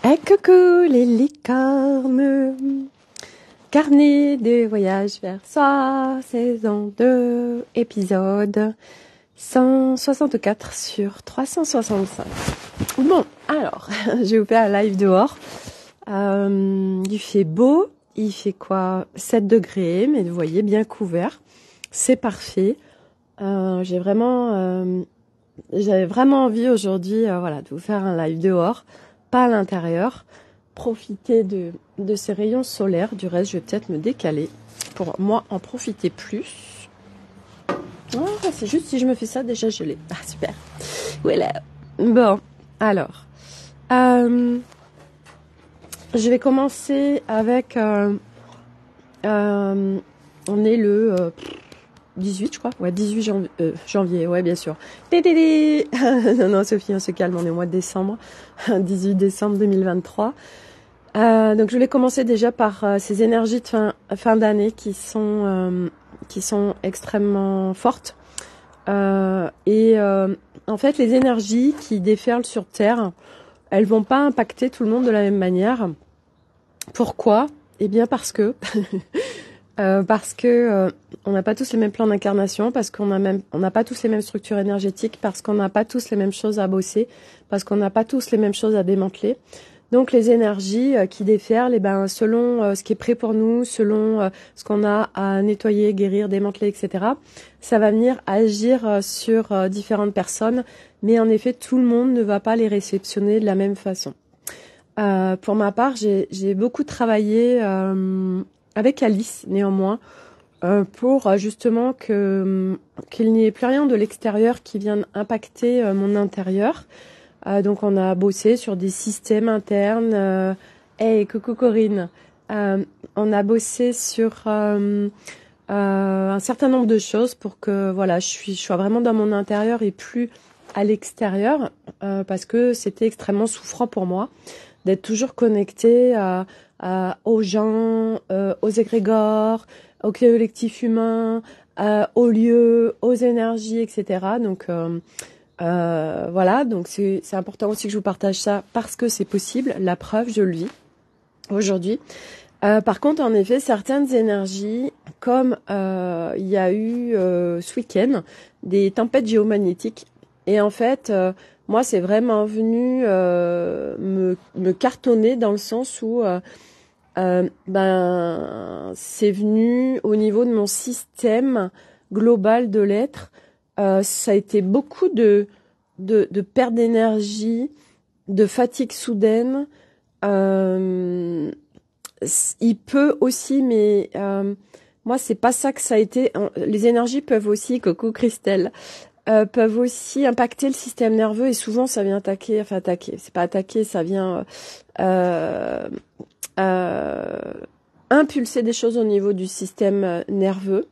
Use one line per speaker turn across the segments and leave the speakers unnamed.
Hey coucou les licornes, carnet de voyage vers soi, saison 2, épisode 164 sur 365. Bon, alors, je vais vous faire un live dehors. Il fait beau, il fait quoi 7 degrés, mais vous voyez, bien couvert. C'est parfait. J'avais vraiment envie aujourd'hui de vous faire un live dehors, pas à l'intérieur. Profiter de ces rayons solaires. Du reste, je vais peut-être me décaler pour moi en profiter plus. C'est juste si je me fais ça, déjà je l'ai. Ah, super. Voilà. Bon, alors. Je vais commencer avec... on est le 18, je crois. Ouais, 18 janvier, ouais, bien sûr. Tétété. Non, Sophie, on se calme, on est au mois de décembre. 18 décembre 2023. Donc je voulais commencer déjà par ces énergies de fin d'année qui sont extrêmement fortes. En fait, les énergies qui déferlent sur Terre, elles vont pas impacter tout le monde de la même manière. Pourquoi ? Eh bien parce que on n'a pas tous les mêmes plans d'incarnation, parce qu'on n'a pas tous les mêmes structures énergétiques, parce qu'on n'a pas tous les mêmes choses à bosser, parce qu'on n'a pas tous les mêmes choses à démanteler. Donc les énergies qui déferlent, selon ce qui est prêt pour nous, selon ce qu'on a à nettoyer, guérir, démanteler, etc., ça va venir agir sur différentes personnes, mais en effet tout le monde ne va pas les réceptionner de la même façon. Pour ma part, j'ai beaucoup travaillé avec Alice, néanmoins, pour justement qu'il n'y ait plus rien de l'extérieur qui vienne impacter mon intérieur. Donc on a bossé sur des systèmes internes. Hey, coucou Corinne. On a bossé sur un certain nombre de choses pour que je sois vraiment dans mon intérieur et plus à l'extérieur, parce que c'était extrêmement souffrant pour moi d'être toujours connectée aux gens, aux égrégores, au collectif humain, aux lieux, aux énergies, etc. Donc donc c'est important aussi que je vous partage ça parce que c'est possible. La preuve, je le vis aujourd'hui. Par contre, en effet, certaines énergies, comme il y a eu ce week-end, des tempêtes géomagnétiques. Et en fait, moi, c'est vraiment venu me cartonner dans le sens où c'est venu au niveau de mon système global de l'être. Ça a été beaucoup de perte d'énergie, de fatigue soudaine. Il peut aussi, mais moi c'est pas ça que ça a été. Les énergies peuvent aussi, coucou Christelle, peuvent aussi impacter le système nerveux et souvent ça vient attaquer. C'est pas attaquer, ça vient impulser des choses au niveau du système nerveux.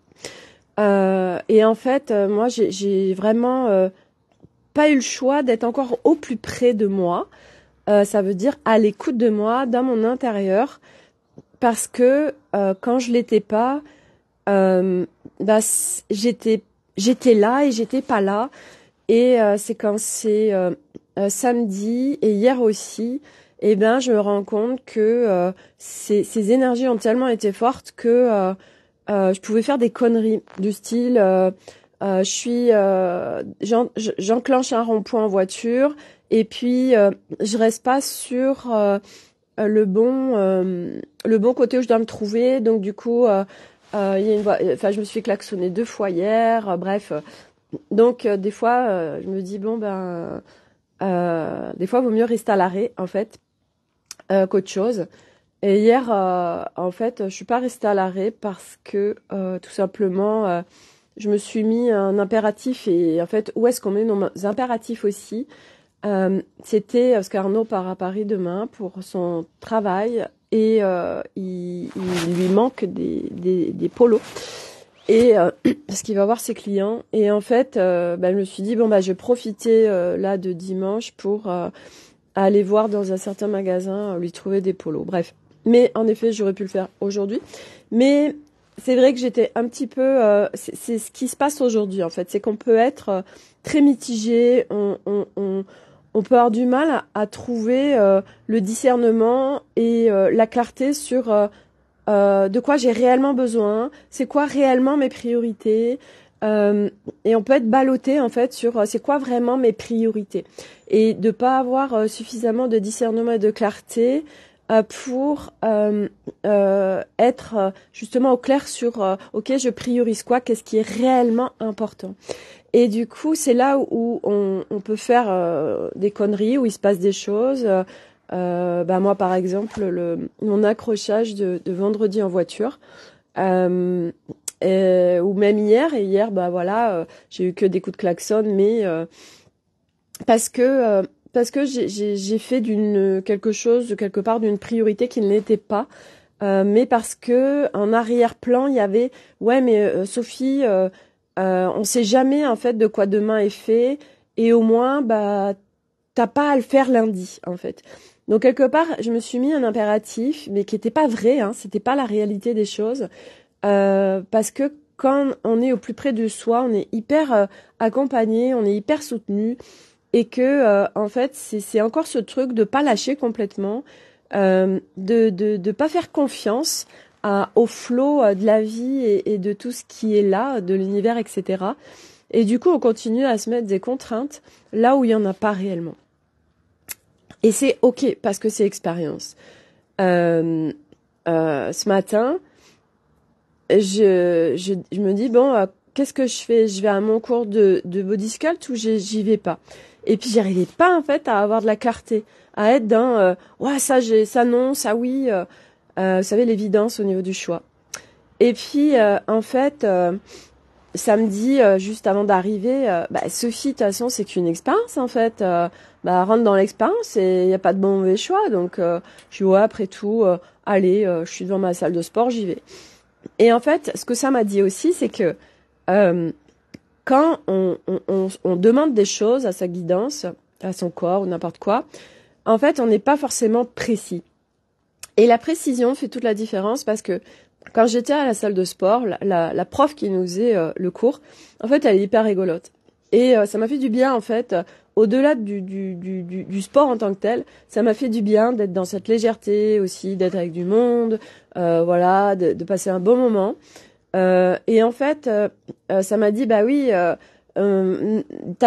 Et en fait, moi, j'ai vraiment pas eu le choix d'être encore au plus près de moi. Ça veut dire à l'écoute de moi, dans mon intérieur, parce que quand je l'étais pas, j'étais là et j'étais pas là. Et c'est quand c'est samedi et hier aussi, je me rends compte que ces énergies ont tellement été fortes que je pouvais faire des conneries du style j'enclenche un rond-point en voiture et puis je reste pas sur le bon côté où je dois me trouver. Donc du coup il y a une voie, je me suis klaxonné 2 fois hier, bref. Donc des fois je me dis des fois vaut mieux rester à l'arrêt en fait qu'autre chose. Et hier, en fait, je suis pas restée à l'arrêt parce que tout simplement, je me suis mis un impératif. Et en fait, où est-ce qu'on met nos impératifs aussi ? C'était parce qu'Arnaud part à Paris demain pour son travail et il lui manque des polos. Et parce qu'il va voir ses clients. Et en fait, je me suis dit, je vais profiter là de dimanche pour aller voir dans un certain magasin, lui trouver des polos. Bref. Mais en effet, j'aurais pu le faire aujourd'hui. Mais c'est vrai que j'étais un petit peu... c'est ce qui se passe aujourd'hui, en fait. C'est qu'on peut être très mitigé. On on peut avoir du mal à trouver le discernement et la clarté sur de quoi j'ai réellement besoin, c'est quoi réellement mes priorités, et on peut être ballotté en fait sur c'est quoi vraiment mes priorités, et de pas avoir suffisamment de discernement et de clarté pour être justement au clair sur ok, je priorise quoi, qu'est-ce qui est réellement important. Et du coup, c'est là où on peut faire des conneries, où il se passe des choses. Moi, par exemple, mon accrochage de vendredi en voiture, ou même hier. Et hier, j'ai eu que des coups de klaxon, mais parce que j'ai fait quelque part d'une priorité qui ne l'était pas. Mais parce que en arrière-plan, il y avait Sophie. On sait jamais en fait de quoi demain est fait, et au moins t'as pas à le faire lundi en fait. Donc quelque part je me suis mis un impératif, mais qui était pas vrai, hein, c'était pas la réalité des choses, parce que quand on est au plus près de soi, on est hyper accompagné, on est hyper soutenu, et que en fait c'est encore ce truc de pas lâcher complètement, de pas faire confiance au flot de la vie et de tout ce qui est là, de l'univers, etc. Et du coup, on continue à se mettre des contraintes là où il n'y en a pas réellement. Et c'est ok, parce que c'est expérience. Ce matin, je me dis, qu'est-ce que je fais? Je vais à mon cours de body sculpt ou j'y vais pas? Et puis, j'arrivais pas, en fait, à avoir de la clarté, à être dans, ça non, ça oui, vous savez, l'évidence au niveau du choix. Et puis, samedi, juste avant d'arriver, Sophie, de toute façon, c'est qu'une expérience, en fait. Rentre dans l'expérience et il n'y a pas de bon mauvais choix. Donc, je dis, après tout, allez, je suis devant ma salle de sport, j'y vais. Et en fait, ce que ça m'a dit aussi, c'est que quand on demande des choses à sa guidance, à son corps ou n'importe quoi, en fait, on n'est pas forcément précis. Et la précision fait toute la différence, parce que quand j'étais à la salle de sport, la prof qui nous faisait le cours, en fait, elle est hyper rigolote. Et ça m'a fait du bien, en fait, au-delà du sport en tant que tel, ça m'a fait du bien d'être dans cette légèreté aussi, d'être avec du monde, de passer un bon moment. Et en fait, ça m'a dit, t'as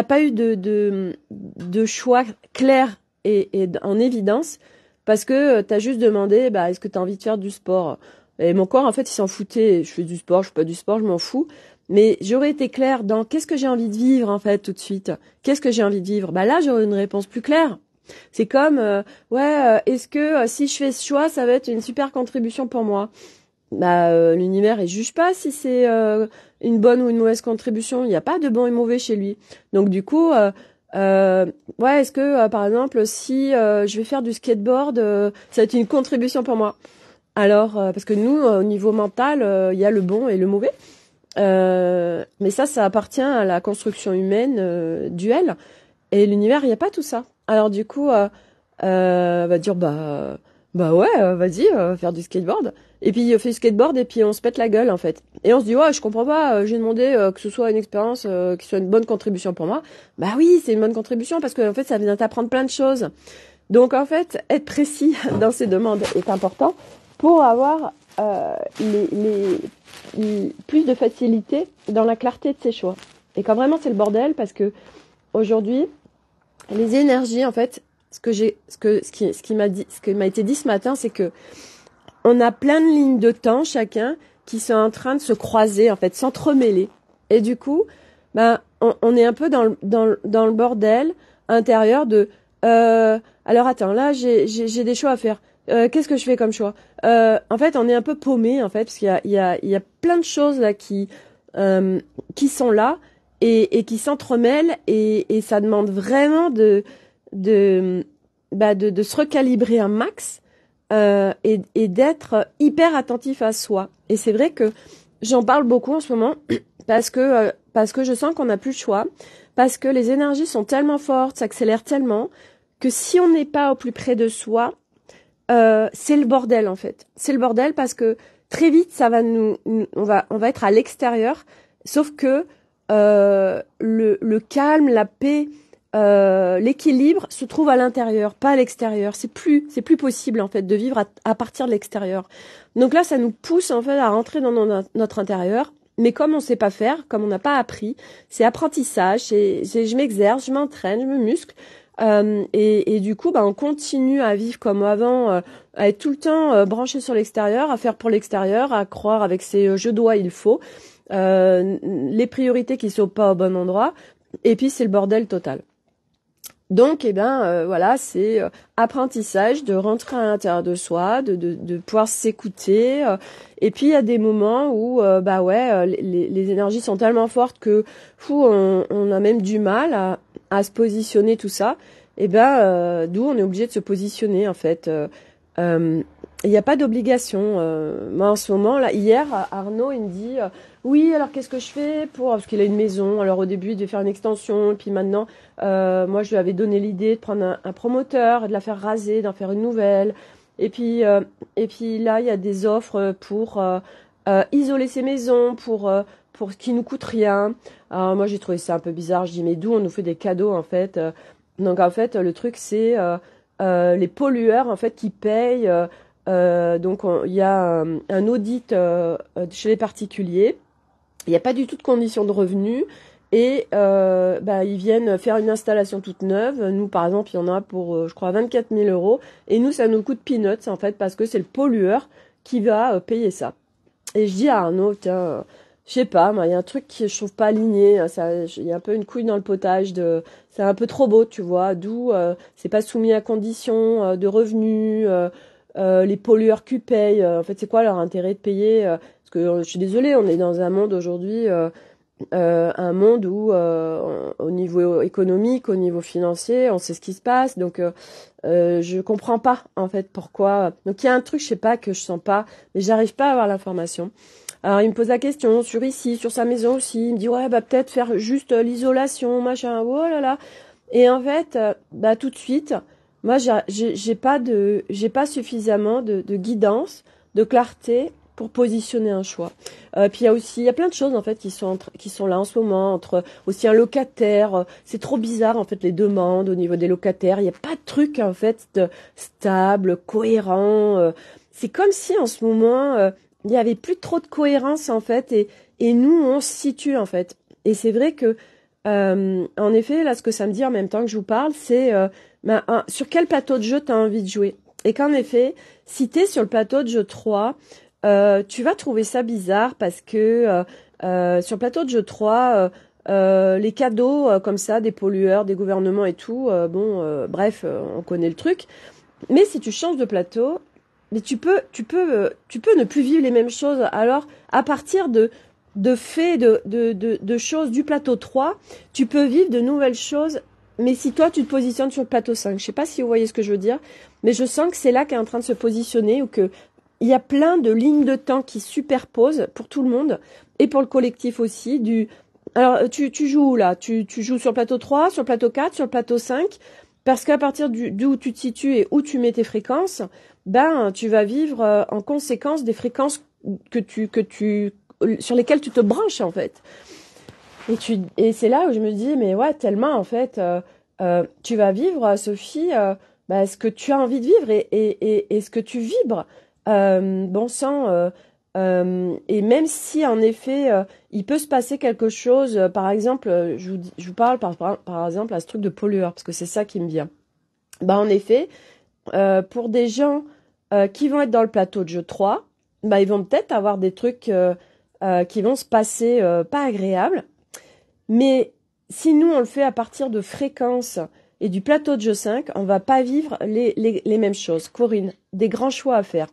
pas eu de choix clair et en évidence, parce que t'as juste demandé, est-ce que t'as envie de faire du sport? Et mon corps, en fait, il s'en foutait. Je fais du sport, je fais pas du sport, je m'en fous. Mais j'aurais été claire dans qu'est-ce que j'ai envie de vivre, en fait, tout de suite. Qu'est-ce que j'ai envie de vivre? Là, j'aurais une réponse plus claire. C'est comme, est-ce que si je fais ce choix, ça va être une super contribution pour moi? L'univers, il juge pas si c'est une bonne ou une mauvaise contribution. Il n'y a pas de bon et mauvais chez lui. Donc du coup, est-ce que par exemple, si je vais faire du skateboard, ça va être une contribution pour moi? Alors, parce que nous, au niveau mental, il y a le bon et le mauvais. Mais ça appartient à la construction humaine duelle. Et l'univers, il n'y a pas tout ça. Alors du coup, va dire, vas-y, faire du skateboard. Et puis, on fait du skateboard et puis on se pète la gueule, en fait. Et on se dit, je comprends pas, j'ai demandé que ce soit une expérience qui soit une bonne contribution pour moi. Bah oui, c'est une bonne contribution, parce que en fait, ça vient t'apprendre plein de choses. Donc, en fait, être précis dans ses demandes est important pour avoir plus de facilité dans la clarté de ses choix. Et quand vraiment c'est le bordel, parce que aujourd'hui, les énergies, en fait, ce qui m'a été dit ce matin, c'est que on a plein de lignes de temps chacun qui sont en train de se croiser, en fait, s'entremêler. Et du coup, on est un peu dans le bordel intérieur de alors attends, là j'ai des choix à faire. Qu'est-ce que je fais comme choix? En fait, on est un peu paumé, en fait, parce qu'il y a plein de choses là qui sont là et qui s'entremêlent, et ça demande vraiment de se recalibrer un max, et d'être hyper attentif à soi. Et c'est vrai que j'en parle beaucoup en ce moment parce que je sens qu'on n'a plus le choix, parce que les énergies sont tellement fortes, s'accélèrent tellement, que si on n'est pas au plus près de soi, c'est le bordel, en fait. C'est le bordel, parce que très vite ça va on va être à l'extérieur, sauf que le calme, la paix l'équilibre se trouve à l'intérieur, pas à l'extérieur. C'est plus possible en fait de vivre à partir de l'extérieur. Donc là, ça nous pousse en fait à rentrer dans notre intérieur. Mais comme on sait pas faire, comme on n'a pas appris, c'est apprentissage. Je m'exerce, je m'entraîne, je me muscle. Et du coup, on continue à vivre comme avant, à être tout le temps branché sur l'extérieur, à faire pour l'extérieur, à croire avec ses je dois, il faut, les priorités qui sont pas au bon endroit. Et puis c'est le bordel total. Donc, voilà, c'est apprentissage de rentrer à l'intérieur de soi, de pouvoir s'écouter. Et puis, il y a des moments où, les énergies sont tellement fortes que, on a même du mal à se positionner, tout ça. D'où on est obligé de se positionner, en fait. Il n'y a pas d'obligation. Moi, en ce moment, là, hier, Arnaud, il me dit oui, alors qu'est-ce que je fais parce qu'il a une maison. Alors au début, il devait faire une extension, et puis maintenant, moi, je lui avais donné l'idée de prendre un promoteur, de la faire raser, d'en faire une nouvelle. Et puis là, il y a des offres pour isoler ses maisons, pour qui nous coûte rien. Alors moi, j'ai trouvé ça un peu bizarre. Je dis mais d'où on nous fait des cadeaux en fait. Donc en fait, le truc c'est les pollueurs en fait qui payent. Donc il y a un audit chez les particuliers. Il n'y a pas du tout de conditions de revenus et ils viennent faire une installation toute neuve. Nous, par exemple, il y en a pour, je crois, 24 000 euros. Et nous, ça nous coûte peanuts, en fait, parce que c'est le pollueur qui va payer ça. Et je dis à Arnaud, tiens, je sais pas, il y a un truc qui je trouve pas aligné. Il y a un peu une couille dans le potage. C'est un peu trop beau, tu vois. D'où c'est pas soumis à conditions de revenus. Les pollueurs qui payent. En fait, c'est quoi leur intérêt de payer parce que je suis désolée, on est dans un monde aujourd'hui, un monde où, au niveau économique, au niveau financier, on sait ce qui se passe. Donc, je comprends pas en fait pourquoi. Donc, il y a un truc, je sais pas que je sens pas, mais j'arrive pas à avoir l'information. Alors, il me pose la question sur sa maison aussi. Il me dit ouais, peut-être faire juste l'isolation, machin. Oh là là. Et en fait, tout de suite. Moi, j'ai pas suffisamment de guidance, de clarté pour positionner un choix. Puis il y a plein de choses en fait qui sont là en ce moment entre aussi un locataire. C'est trop bizarre en fait les demandes au niveau des locataires. Il y a pas de truc en fait stable, cohérent. C'est comme si en ce moment il y avait plus trop de cohérence en fait et nous on se situe en fait. Et c'est vrai que en effet là ce que ça me dit en même temps que je vous parle c'est sur quel plateau de jeu tu as envie de jouer. Et qu'en effet, si tu es sur le plateau de jeu 3, tu vas trouver ça bizarre parce que sur le plateau de jeu 3, les cadeaux comme ça, des pollueurs, des gouvernements et tout, bref, on connaît le truc. Mais si tu changes de plateau, mais tu peux ne plus vivre les mêmes choses. Alors, à partir de faits, de choses du plateau 3, tu peux vivre de nouvelles choses. Mais si toi, tu te positionnes sur le plateau 5, je sais pas si vous voyez ce que je veux dire, mais je sens que c'est là qu'elle est en train de se positionner ou que il y a plein de lignes de temps qui superposent pour tout le monde et pour le collectif aussi. Alors, tu joues où là? Tu joues sur le plateau 3, sur le plateau 4, sur le plateau 5, parce qu'à partir d'où tu te situes et où tu mets tes fréquences, tu vas vivre en conséquence des fréquences sur lesquelles tu te branches en fait. Et c'est là où je me dis, mais ouais, tellement, en fait, tu vas vivre, Sophie, ce que tu as envie de vivre et ce que tu vibres, bon sang. Et même si, en effet, il peut se passer quelque chose, par exemple, je vous parle par exemple à ce truc de pollueur, parce que c'est ça qui me vient. En effet, pour des gens qui vont être dans le plateau de jeu 3, ils vont peut-être avoir des trucs qui vont se passer pas agréables. Mais si nous, on le fait à partir de fréquences et du plateau de jeu 5, on va pas vivre les mêmes choses. Corinne, des grands choix à faire.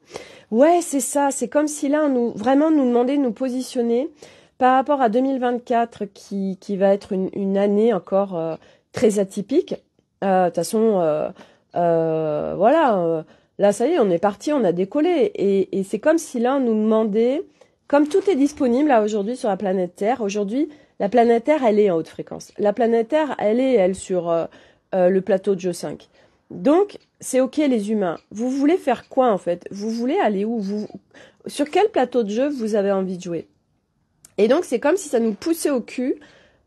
Ouais, c'est ça. C'est comme si là, on vraiment nous demandait de nous positionner par rapport à 2024 qui va être une année encore très atypique. De toute façon, voilà. Là, ça y est, on est parti, on a décollé. Et c'est comme si là, on nous demandait, comme tout est disponible là aujourd'hui sur la planète Terre, aujourd'hui, la planète Terre, elle est en haute fréquence. La planète Terre, elle est sur le plateau de jeu 5. Donc, c'est OK les humains. Vous voulez faire quoi en fait? Vous voulez aller où? Sur quel plateau de jeu vous avez envie de jouer? Et donc, c'est comme si ça nous poussait au cul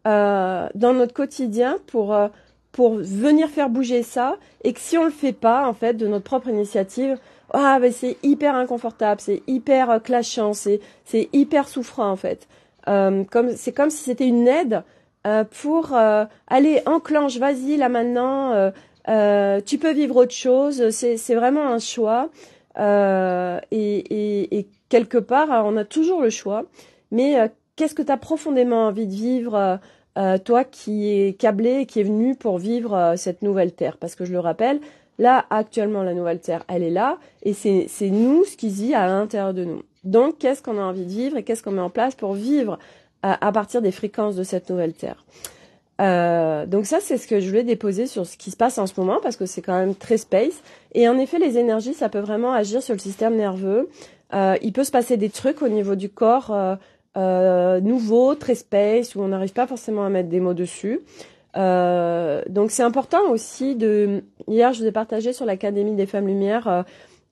dans notre quotidien pour pour venir faire bouger ça, et que si on le fait pas, en fait, de notre propre initiative, ah, ben c'est hyper inconfortable, c'est hyper clashant, c'est hyper souffrant, en fait. C'est comme si c'était une aide pour allez, enclenche, vas-y, là maintenant, tu peux vivre autre chose, c'est vraiment un choix. Et quelque part, on a toujours le choix, mais qu'est-ce que tu as profondément envie de vivre toi qui est câblé et qui est venu pour vivre cette nouvelle terre? Parce que je le rappelle, là, actuellement, la nouvelle terre, elle est là, et c'est nous ce qui se vit à l'intérieur de nous. Donc, qu'est-ce qu'on a envie de vivre et qu'est-ce qu'on met en place pour vivre à partir des fréquences de cette nouvelle terre? Donc ça, c'est ce que je voulais déposer sur ce qui se passe en ce moment, parce que c'est quand même très space. Et en effet, les énergies, ça peut vraiment agir sur le système nerveux. Il peut se passer des trucs au niveau du corps nouveaux, très space, où on n'arrive pas forcément à mettre des mots dessus. Donc c'est important aussi Hier, je vous ai partagé sur l'Académie des Femmes Lumière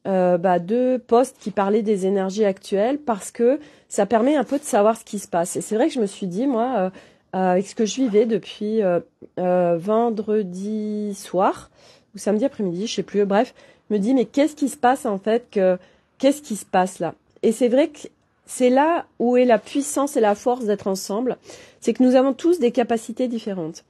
2 posts qui parlaient des énergies actuelles, parce que ça permet un peu de savoir ce qui se passe. Et c'est vrai que je me suis dit, moi, avec ce que je vivais depuis vendredi soir ou samedi après-midi, je sais plus, bref, me dis mais qu'est-ce qui se passe en fait, qu'est-ce qui se passe là? Et c'est vrai que c'est là où est la puissance et la force d'être ensemble, c'est que nous avons tous des capacités différentes.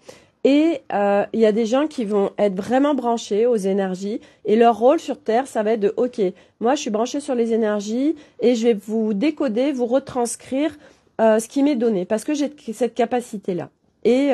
Et il y a des gens qui vont être vraiment branchés aux énergies, et leur rôle sur Terre, ça va être de ok, moi je suis branché sur les énergies et je vais vous décoder, vous retranscrire ce qui m'est donné, parce que j'ai cette capacité-là. Et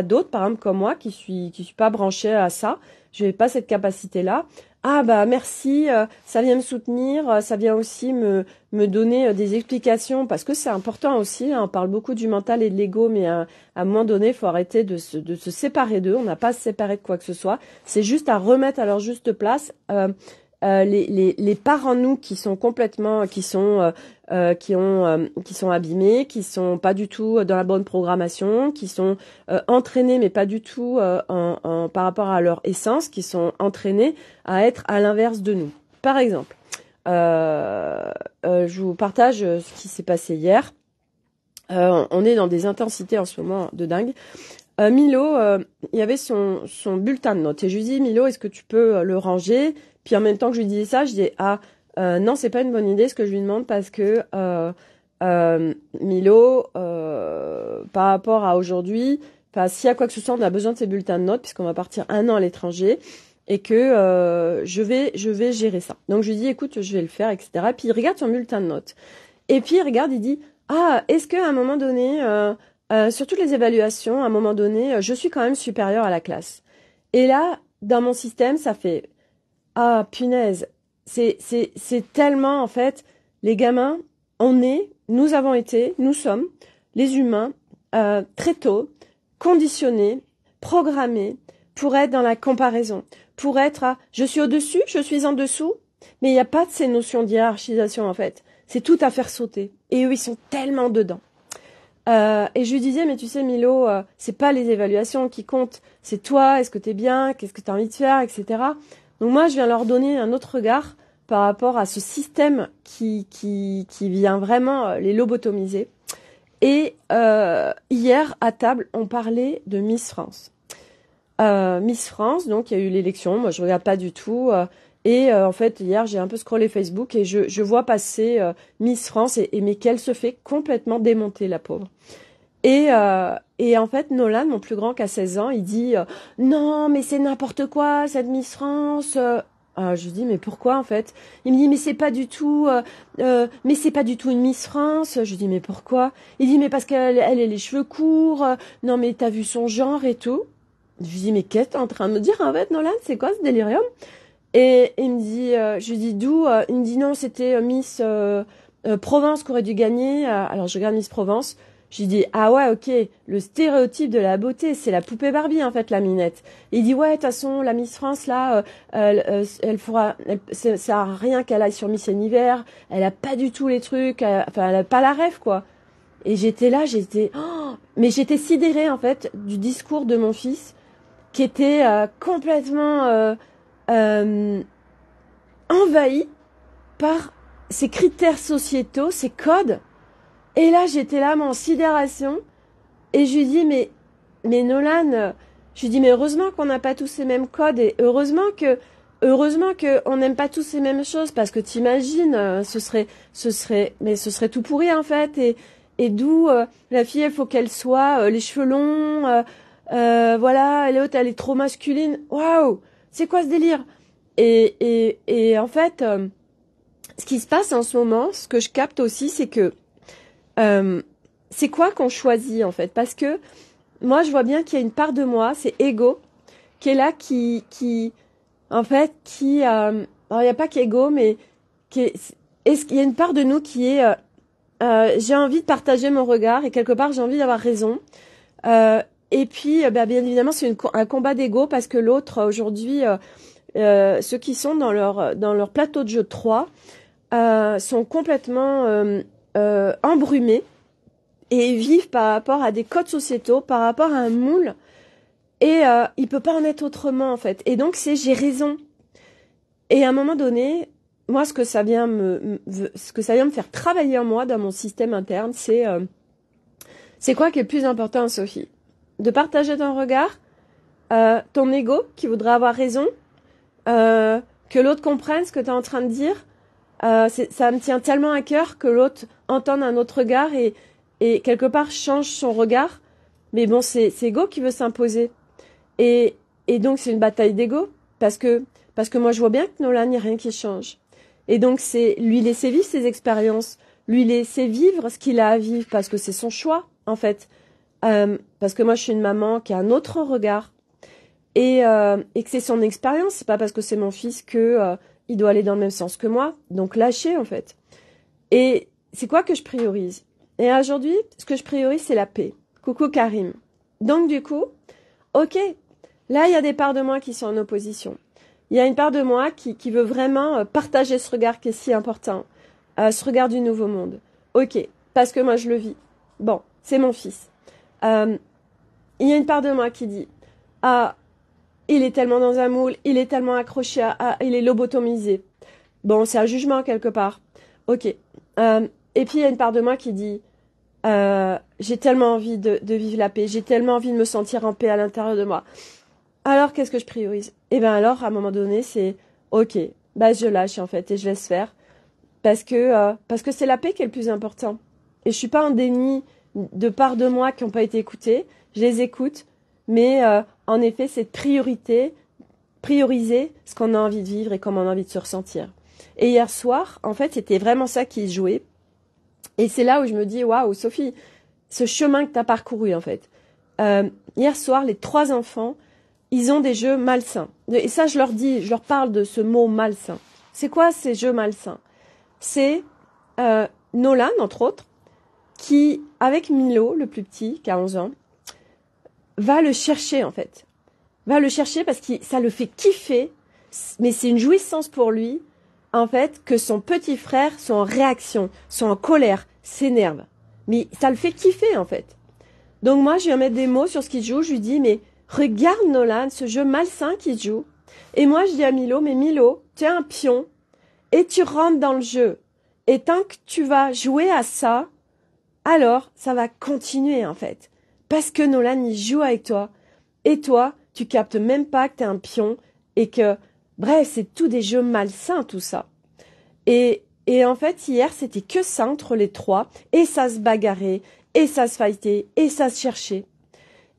d'autres, par exemple comme moi, qui suis pas branchée à ça, je n'ai pas cette capacité-là. Ah merci, ça vient me soutenir, ça vient aussi me donner des explications, parce que c'est important aussi, hein, on parle beaucoup du mental et de l'ego, mais à un moment donné, il faut arrêter de se séparer d'eux, on n'a pas à se séparer de quoi que ce soit, c'est juste à remettre à leur juste place les parts en nous qui sont complètement, qui sont abîmés, qui sont pas du tout dans la bonne programmation, qui sont entraînés mais pas du tout par rapport à leur essence, qui sont entraînés à être à l'inverse de nous. Par exemple, je vous partage ce qui s'est passé hier. On est dans des intensités en ce moment de dingue. Milo, il y avait son bulletin de notes, et je lui dis, Milo, est-ce que tu peux le ranger? Puis en même temps que je lui disais ça, je dis non, c'est pas une bonne idée ce que je lui demande, parce que Milo, par rapport à aujourd'hui, s'il y a quoi que ce soit, on a besoin de ces bulletins de notes puisqu'on va partir 1 an à l'étranger, et que je vais gérer ça. Donc je lui dis écoute, je vais le faire, etc. Puis il regarde son bulletin de notes, et puis il regarde, il dit est-ce qu'à un moment donné, sur toutes les évaluations, à un moment donné, je suis quand même supérieure à la classe. Et là, dans mon système, ça fait punaise, c'est tellement, en fait, les gamins, nous sommes, les humains, très tôt, conditionnés, programmés pour être dans la comparaison, pour être je suis au-dessus, je suis en dessous, mais il n'y a pas de ces notions d'hiérarchisation, en fait. C'est tout à faire sauter. Et eux, ils sont tellement dedans. Et je lui disais, mais tu sais, Milo, c'est pas les évaluations qui comptent, c'est toi, est-ce que t'es bien, qu'est-ce que t'as envie de faire, etc. Donc moi, je viens leur donner un autre regard par rapport à ce système qui vient vraiment les lobotomiser. Et hier, à table, on parlait de Miss France. Miss France, donc il y a eu l'élection, moi je regarde pas du tout. En fait, hier, j'ai un peu scrollé Facebook et je vois passer Miss France et mais qu'elle se fait complètement démonter, la pauvre. Et en fait, Nolan, mon plus grand, qui a 16 ans, il dit non, mais c'est n'importe quoi, cette Miss France. Je lui dis mais pourquoi en fait? Il me dit mais c'est pas du tout une Miss France. Je lui dis mais pourquoi? Il dit mais parce qu'elle a les cheveux courts. Non mais t'as vu son genre et tout. Je lui dis mais qu'est-ce que t'es en train de me dire en fait, Nolan? C'est quoi ce délirium? Et il me dit, je lui dis d'où? Il me dit non, c'était Miss Provence qui aurait dû gagner. Alors je regarde Miss Provence. Je lui dis ah ouais, ok, le stéréotype de la beauté, c'est la poupée Barbie en fait, la minette. Il dit ouais, de toute façon la Miss France là, ça sert à rien qu'elle aille sur Miss Univers. Elle a pas du tout les trucs, elle a pas la rêve quoi. Et j'étais là, mais j'étais sidérée en fait du discours de mon fils, qui était complètement envahi par ces critères sociétaux, ces codes. Et là, j'étais là, en sidération. Et je lui dis, mais Nolan, Je lui dis, mais heureusement qu'on n'a pas tous les mêmes codes et heureusement que on n'aime pas tous les mêmes choses parce que t'imagines, ce serait tout pourri en fait et d'où la fille, il faut qu'elle soit les cheveux longs, voilà, et l'autre elle est trop masculine. Waouh, c'est quoi ce délire? Et en fait, ce qui se passe en ce moment, ce que je capte aussi, c'est que c'est quoi qu'on choisit en fait, parce que moi je vois bien qu'il y a une part de moi, c'est ego, qui est là, en fait, alors il n'y a pas qu'ego, mais il y a une part de nous qui est, j'ai envie de partager mon regard et quelque part j'ai envie d'avoir raison. Et puis, bien évidemment, c'est un combat d'ego parce que l'autre aujourd'hui, ceux qui sont dans leur plateau de jeu 3 sont complètement embrumés et vivent par rapport à des codes sociétaux, par rapport à un moule. Et il peut pas en être autrement en fait. Et donc j'ai raison. Et à un moment donné, moi ce que ça vient me faire travailler en moi dans mon système interne, c'est quoi qui est le plus important, Sophie? De partager ton regard, ton ego qui voudrait avoir raison, que l'autre comprenne ce que tu es en train de dire. Ça me tient tellement à cœur que l'autre entende un autre regard et quelque part change son regard. Mais bon, c'est ego qui veut s'imposer. Et donc, c'est une bataille d'ego, parce que moi, je vois bien que Nolan, il n'y a rien qui change. Et donc, c'est lui laisser vivre ses expériences, lui laisser vivre ce qu'il a à vivre, parce que c'est son choix, en fait. Parce que moi, je suis une maman qui a un autre regard. Et que c'est son expérience, c'est pas parce que c'est mon fils que il doit aller dans le même sens que moi. Donc, lâcher, en fait. Et c'est quoi que je priorise? Et aujourd'hui, ce que je priorise, c'est la paix. Coucou Karim. Donc, du coup, ok, là, il y a des parts de moi qui sont en opposition. Il y a une part de moi qui veut vraiment partager ce regard qui est si important, ce regard du nouveau monde. Ok, parce que moi, je le vis. Bon, c'est mon fils. Il y a une part de moi qui dit, ah, il est tellement dans un moule, il est tellement accroché il est lobotomisé. Bon, c'est un jugement quelque part. Ok. Et puis, il y a une part de moi qui dit, j'ai tellement envie de vivre la paix, j'ai tellement envie de me sentir en paix à l'intérieur de moi. Alors, qu'est-ce que je priorise? Eh bien alors, à un moment donné, c'est ok, bah je lâche en fait et je laisse faire parce que c'est la paix qui est le plus important. Et je suis pas en déni de parts de moi qui n'ont pas été écoutées, je les écoute, mais en effet, c'est de prioriser ce qu'on a envie de vivre et comment on a envie de se ressentir. Et hier soir, en fait, c'était vraiment ça qui se jouait. Et c'est là où je me dis, waouh, Sophie, ce chemin que tu as parcouru, en fait. Hier soir, les 3 enfants, ils ont des jeux malsains. Et ça, je leur parle de ce mot malsain. C'est quoi ces jeux malsains? C'est Nolan, entre autres, qui, avec Milo, le plus petit, qui a 11 ans, va le chercher, en fait. Va le chercher parce que ça le fait kiffer, mais c'est une jouissance pour lui, en fait, que son petit frère soit en réaction, soit en colère, s'énerve. Mais ça le fait kiffer, en fait. Donc moi, je viens mettre des mots sur ce qu'il joue, je lui dis, mais regarde Nolan, ce jeu malsain qu'il joue. Et moi, je dis à Milo, mais Milo, tu es un pion et tu rentres dans le jeu. Et tant que tu vas jouer à ça, alors ça va continuer, en fait. Parce que Nolan, il joue avec toi. Et toi, tu captes même pas que tu es un pion et que, bref, c'est tout des jeux malsains, tout ça. Et en fait, hier, c'était que ça entre les 3. Et ça se bagarrait, et ça se fightait, et ça se cherchait.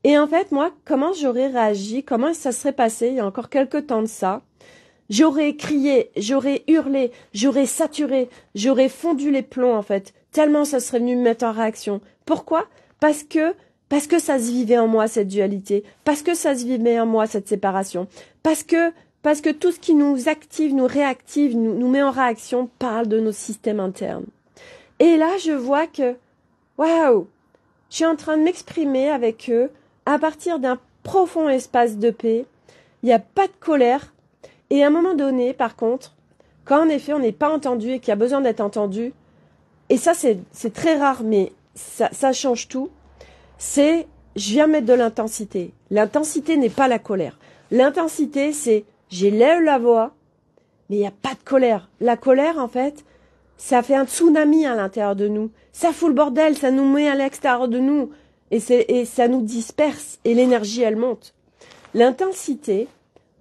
Et en fait, moi, comment j'aurais réagi, comment ça serait passé il y a encore quelques temps de ça? J'aurais crié, j'aurais hurlé, j'aurais saturé, j'aurais fondu les plombs, en fait. Tellement ça serait venu me mettre en réaction. Pourquoi? Parce que ça se vivait en moi, cette dualité. Parce que ça se vivait en moi, cette séparation. Parce que tout ce qui nous active, nous réactive, nous met en réaction parle de nos systèmes internes. Et là, je vois que, waouh, je suis en train de m'exprimer avec eux à partir d'un profond espace de paix. Il n'y a pas de colère. Et à un moment donné, par contre, quand en effet on n'est pas entendu et qu'il y a besoin d'être entendu, et ça c'est très rare, mais ça change tout, je viens mettre de l'intensité. L'intensité n'est pas la colère. L'intensité, c'est j'élève la voix, mais il n'y a pas de colère. La colère, en fait, ça fait un tsunami à l'intérieur de nous. Ça fout le bordel, ça nous met à l'extérieur de nous. Et ça nous disperse. Et l'énergie, elle monte. L'intensité,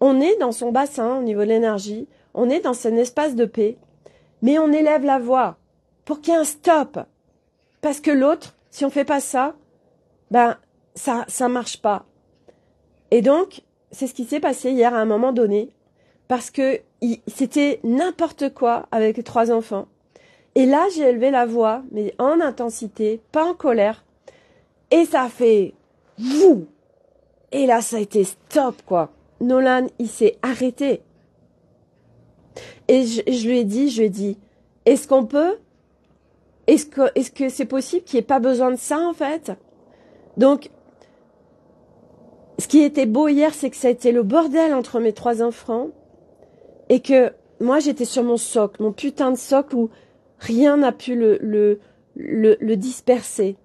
on est dans son bassin au niveau de l'énergie, on est dans un espace de paix, mais on élève la voix pour qu'il y ait un stop. Parce que l'autre, si on fait pas ça, ben ça marche pas. Et donc, c'est ce qui s'est passé hier à un moment donné, parce que c'était n'importe quoi avec les 3 enfants. Et là, j'ai élevé la voix, mais en intensité, pas en colère. Et ça a fait vous. Et là, ça a été stop, quoi. Nolan, il s'est arrêté. Et je lui ai dit, est-ce qu'on peut? Est-ce que c'est possible qu'il n'y ait pas besoin de ça, en fait? Donc, ce qui était beau hier, c'est que ça a été le bordel entre mes 3 enfants. Et que moi, j'étais sur mon socle, mon putain de socle où rien n'a pu le disperser.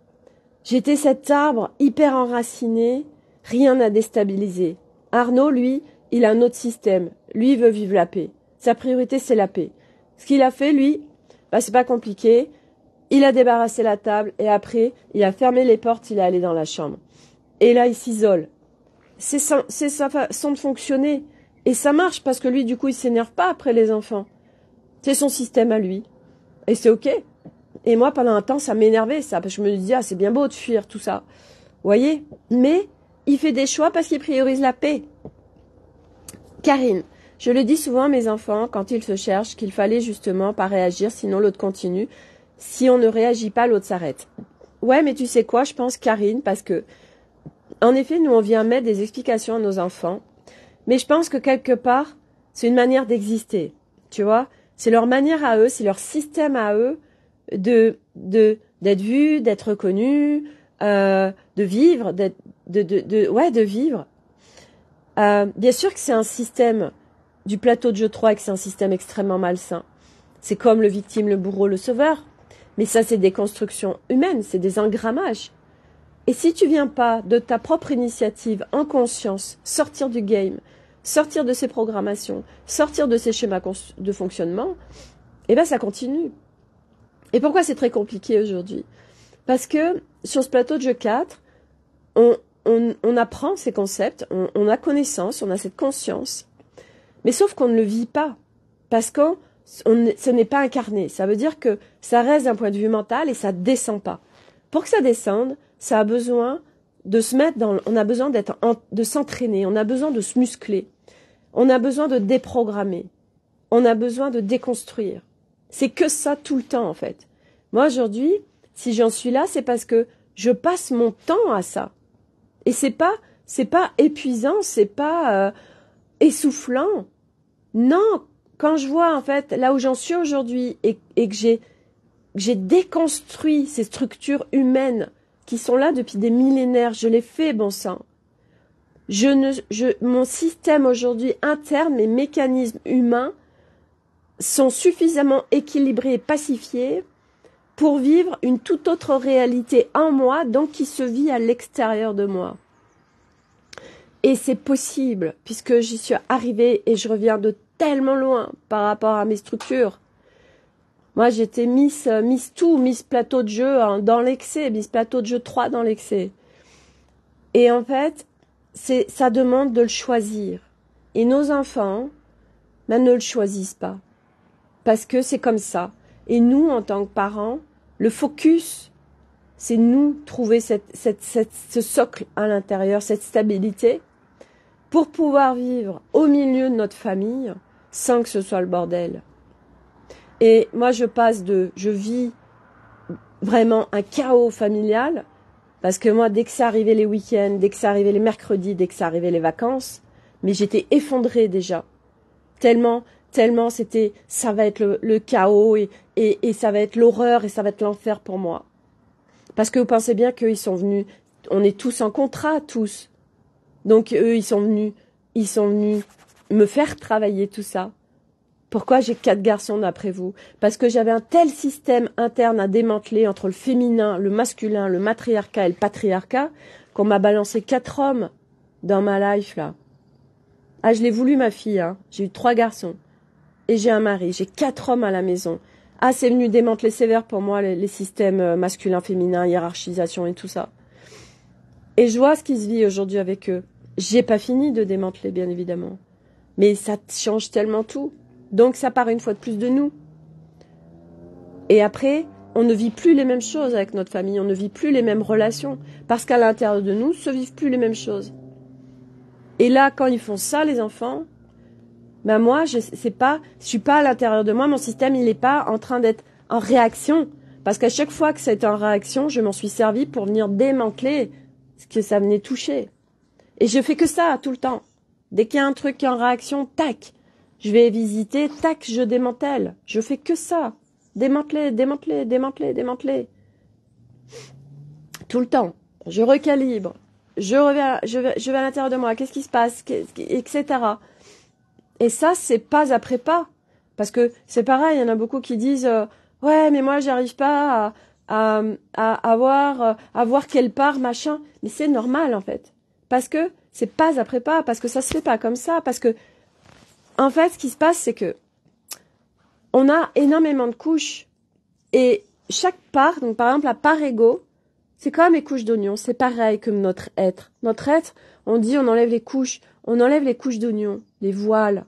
J'étais cet arbre hyper enraciné, rien n'a déstabilisé. Arnaud, lui, il a un autre système. Lui, il veut vivre la paix. Sa priorité, c'est la paix. Ce qu'il a fait, lui, bah, c'est pas compliqué. Il a débarrassé la table et après, il a fermé les portes, il est allé dans la chambre. Et là, il s'isole. C'est sa façon de fonctionner. Et ça marche parce que lui, du coup, il s'énerve pas après les enfants. C'est son système à lui. Et c'est ok. Et moi, pendant un temps, ça m'énervait, ça. Parce que je me disais, ah, c'est bien beau de fuir, tout ça. Vous voyez? Mais il fait des choix parce qu'il priorise la paix. Karine, je le dis souvent à mes enfants, quand ils se cherchent, qu'il fallait justement pas réagir, sinon l'autre continue. Si on ne réagit pas, l'autre s'arrête. Ouais, mais tu sais quoi, je pense, Karine, parce que, en effet, nous, on vient mettre des explications à nos enfants. Mais je pense que quelque part, c'est une manière d'exister. Tu vois? C'est leur manière à eux, c'est leur système à eux d'être vus, d'être reconnus, de vivre, de vivre. Bien sûr que c'est un système du plateau de jeu 3 et que c'est un système extrêmement malsain. C'est comme le victime, le bourreau, le sauveur. Mais ça, c'est des constructions humaines, c'est des engrammages. Et si tu viens pas de ta propre initiative, en conscience, sortir du game, sortir de ces programmations, sortir de ces schémas de fonctionnement, eh ben ça continue. Et pourquoi c'est très compliqué aujourd'hui? Parce que sur ce plateau de jeu 4, on apprend ces concepts, on a connaissance, on a cette conscience, mais sauf qu'on ne le vit pas, parce que ce n'est pas incarné. Ça veut dire que ça reste d'un point de vue mental et ça descend pas. Pour que ça descende, ça a besoin de se mettre dans, on a besoin de s'entraîner, on a besoin de se muscler, on a besoin de déprogrammer, on a besoin de déconstruire. C'est que ça tout le temps en fait. Moi aujourd'hui, si j'en suis là, c'est parce que je passe mon temps à ça. Et c'est pas épuisant, c'est pas essoufflant. Non, quand je vois en fait là où j'en suis aujourd'hui et que j'ai déconstruit ces structures humaines qui sont là depuis des millénaires, je l'ai fait, bon sang. Mon système aujourd'hui interne, mes mécanismes humains sont suffisamment équilibrés et pacifiés pour vivre une toute autre réalité en moi, donc qui se vit à l'extérieur de moi. Et c'est possible, puisque j'y suis arrivée et je reviens de tellement loin par rapport à mes structures. Moi, j'étais Miss plateau de jeu dans l'excès, Miss plateau de jeu 3 dans l'excès. Et en fait, ça demande de le choisir. Et nos enfants, ne le choisissent pas. Parce que c'est comme ça. Et nous, en tant que parents, le focus, c'est nous trouver ce socle à l'intérieur, cette stabilité, pour pouvoir vivre au milieu de notre famille sans que ce soit le bordel. Et moi, je vis vraiment un chaos familial, parce que moi, dès que ça arrivait les week-ends, dès que ça arrivait les mercredis, dès que ça arrivait les vacances, mais j'étais effondrée déjà. Tellement ça va être le chaos et ça va être l'horreur et ça va être l'enfer pour moi. Parce que vous pensez bien qu'eux, ils sont venus, on est tous en contrat, tous. Donc eux, ils sont venus me faire travailler tout ça. Pourquoi j'ai 4 garçons d'après vous? Parce que j'avais un tel système interne à démanteler entre le féminin, le masculin, le matriarcat et le patriarcat qu'on m'a balancé 4 hommes dans ma life là. Ah, je l'ai voulu ma fille, hein. J'ai eu 3 garçons. Et j'ai un mari, j'ai 4 hommes à la maison. Ah, c'est venu démanteler sévère pour moi les systèmes masculins, féminins, hiérarchisation et tout ça. Et je vois ce qui se vit aujourd'hui avec eux. J'ai pas fini de démanteler, bien évidemment. Mais ça change tellement tout. Donc ça part une fois de plus de nous. Et après, on ne vit plus les mêmes choses avec notre famille, on ne vit plus les mêmes relations. Parce qu'à l'intérieur de nous, se vivent plus les mêmes choses. Et là, quand ils font ça, les enfants, ben moi, je suis pas à l'intérieur de moi, mon système, il n'est pas en train d'être en réaction. Parce qu'à chaque fois que c'est en réaction, je m'en suis servi pour venir démanteler ce que ça venait toucher. Et je fais que ça, tout le temps. Dès qu'il y a un truc qui est en réaction, tac, je vais visiter, tac, je démantèle. Je fais que ça. Démanteler, démanteler, démanteler, démanteler. Tout le temps. Je recalibre. Je vais à l'intérieur de moi. Qu'est-ce qui se passe, etc. Et ça, c'est pas après pas. Parce que c'est pareil, il y en a beaucoup qui disent ouais, mais moi, j'arrive pas à voir quelle part, machin. Mais c'est normal, en fait. Parce que c'est pas après pas, parce que ça se fait pas comme ça, parce que, en fait, ce qui se passe, c'est que on a énormément de couches. Et chaque part, donc par exemple, la part ego, c'est comme les couches d'oignons. C'est pareil que notre être. Notre être, on dit, on enlève les couches d'oignons, les voiles.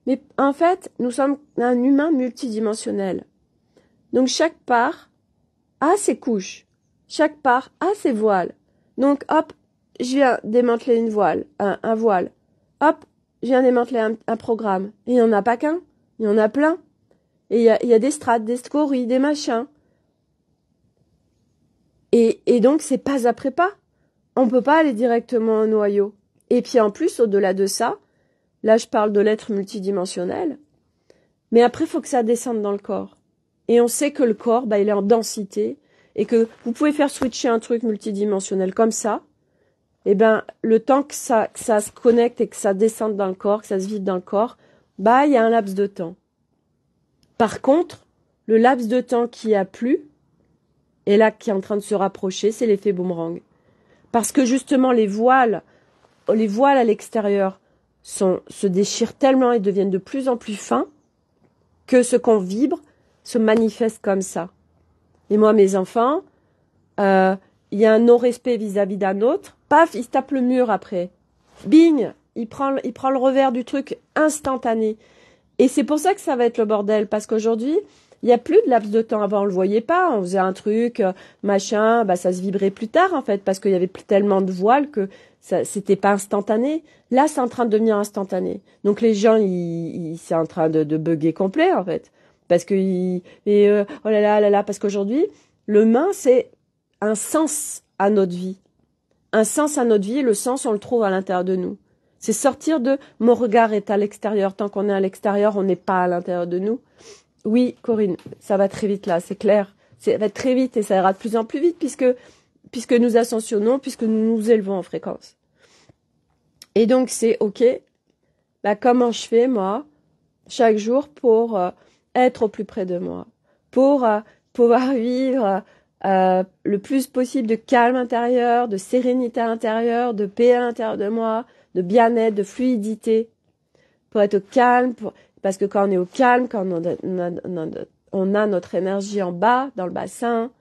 Mais en fait, nous sommes un humain multidimensionnel. Donc chaque part a ses couches. Chaque part a ses voiles. Donc hop, je viens démanteler une voile, un voile. Hop, je viens démanteler un programme. Et il n'y en a pas qu'un, il y en a plein. Et il y a des strates, des scories, des machins. Et donc c'est pas après pas. On peut pas aller directement au noyau. Et puis en plus, au-delà de ça, là je parle de l'être multidimensionnel, mais après il faut que ça descende dans le corps. Et on sait que le corps, il est en densité, et que vous pouvez faire switcher un truc multidimensionnel comme ça, et le temps que ça se connecte et que ça descende dans le corps, que ça se vide dans le corps, il y a un laps de temps. Par contre, le laps de temps qui a plu, et là qui est en train de se rapprocher, c'est l'effet boomerang. Parce que justement les voiles à l'extérieur se déchirent tellement et deviennent de plus en plus fins que ce qu'on vibre se manifeste comme ça. Et moi, mes enfants, il y a un non-respect vis-à-vis d'un autre, paf, il se tape le mur après. Bing, il prend le revers du truc instantané. Et c'est pour ça que ça va être le bordel, parce qu'aujourd'hui, il n'y a plus de laps de temps. Avant, on le voyait pas, on faisait un truc, machin, ça se vibrait plus tard, en fait, parce qu'il y avait plus tellement de voiles que c'était pas instantané. Là, c'est en train de devenir instantané. Donc, les gens, c'est en train de bugger complet, en fait. Parce que, oh là là, parce qu'aujourd'hui, l'humain, c'est un sens à notre vie. Un sens à notre vie, et le sens, on le trouve à l'intérieur de nous. C'est sortir de mon regard est à l'extérieur. Tant qu'on est à l'extérieur, on n'est pas à l'intérieur de nous. Oui, Corinne, ça va très vite là, c'est clair. Ça va très vite et ça ira de plus en plus vite puisque nous ascensionnons, puisque nous nous élevons en fréquence. Et donc c'est ok. Comment je fais moi chaque jour pour être au plus près de moi, pour pouvoir vivre le plus possible de calme intérieur, de sérénité intérieure, de paix à l'intérieur de moi, de bien-être, de fluidité, pour être au calme, parce que quand on est au calme, quand on a notre énergie en bas, dans le bassin,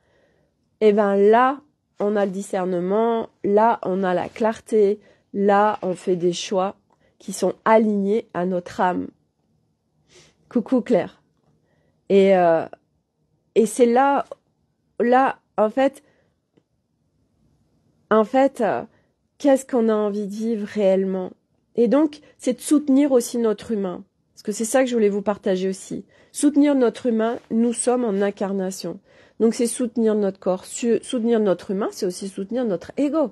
là, on a le discernement, là, on a la clarté, là, on fait des choix qui sont alignés à notre âme. Coucou Claire. Et c'est là, en fait, qu'est-ce qu'on a envie de vivre réellement? Et donc, c'est de soutenir aussi notre humain. Parce que c'est ça que je voulais vous partager aussi. Soutenir notre humain, nous sommes en incarnation. Donc, c'est soutenir notre corps. Soutenir notre humain, c'est aussi soutenir notre ego.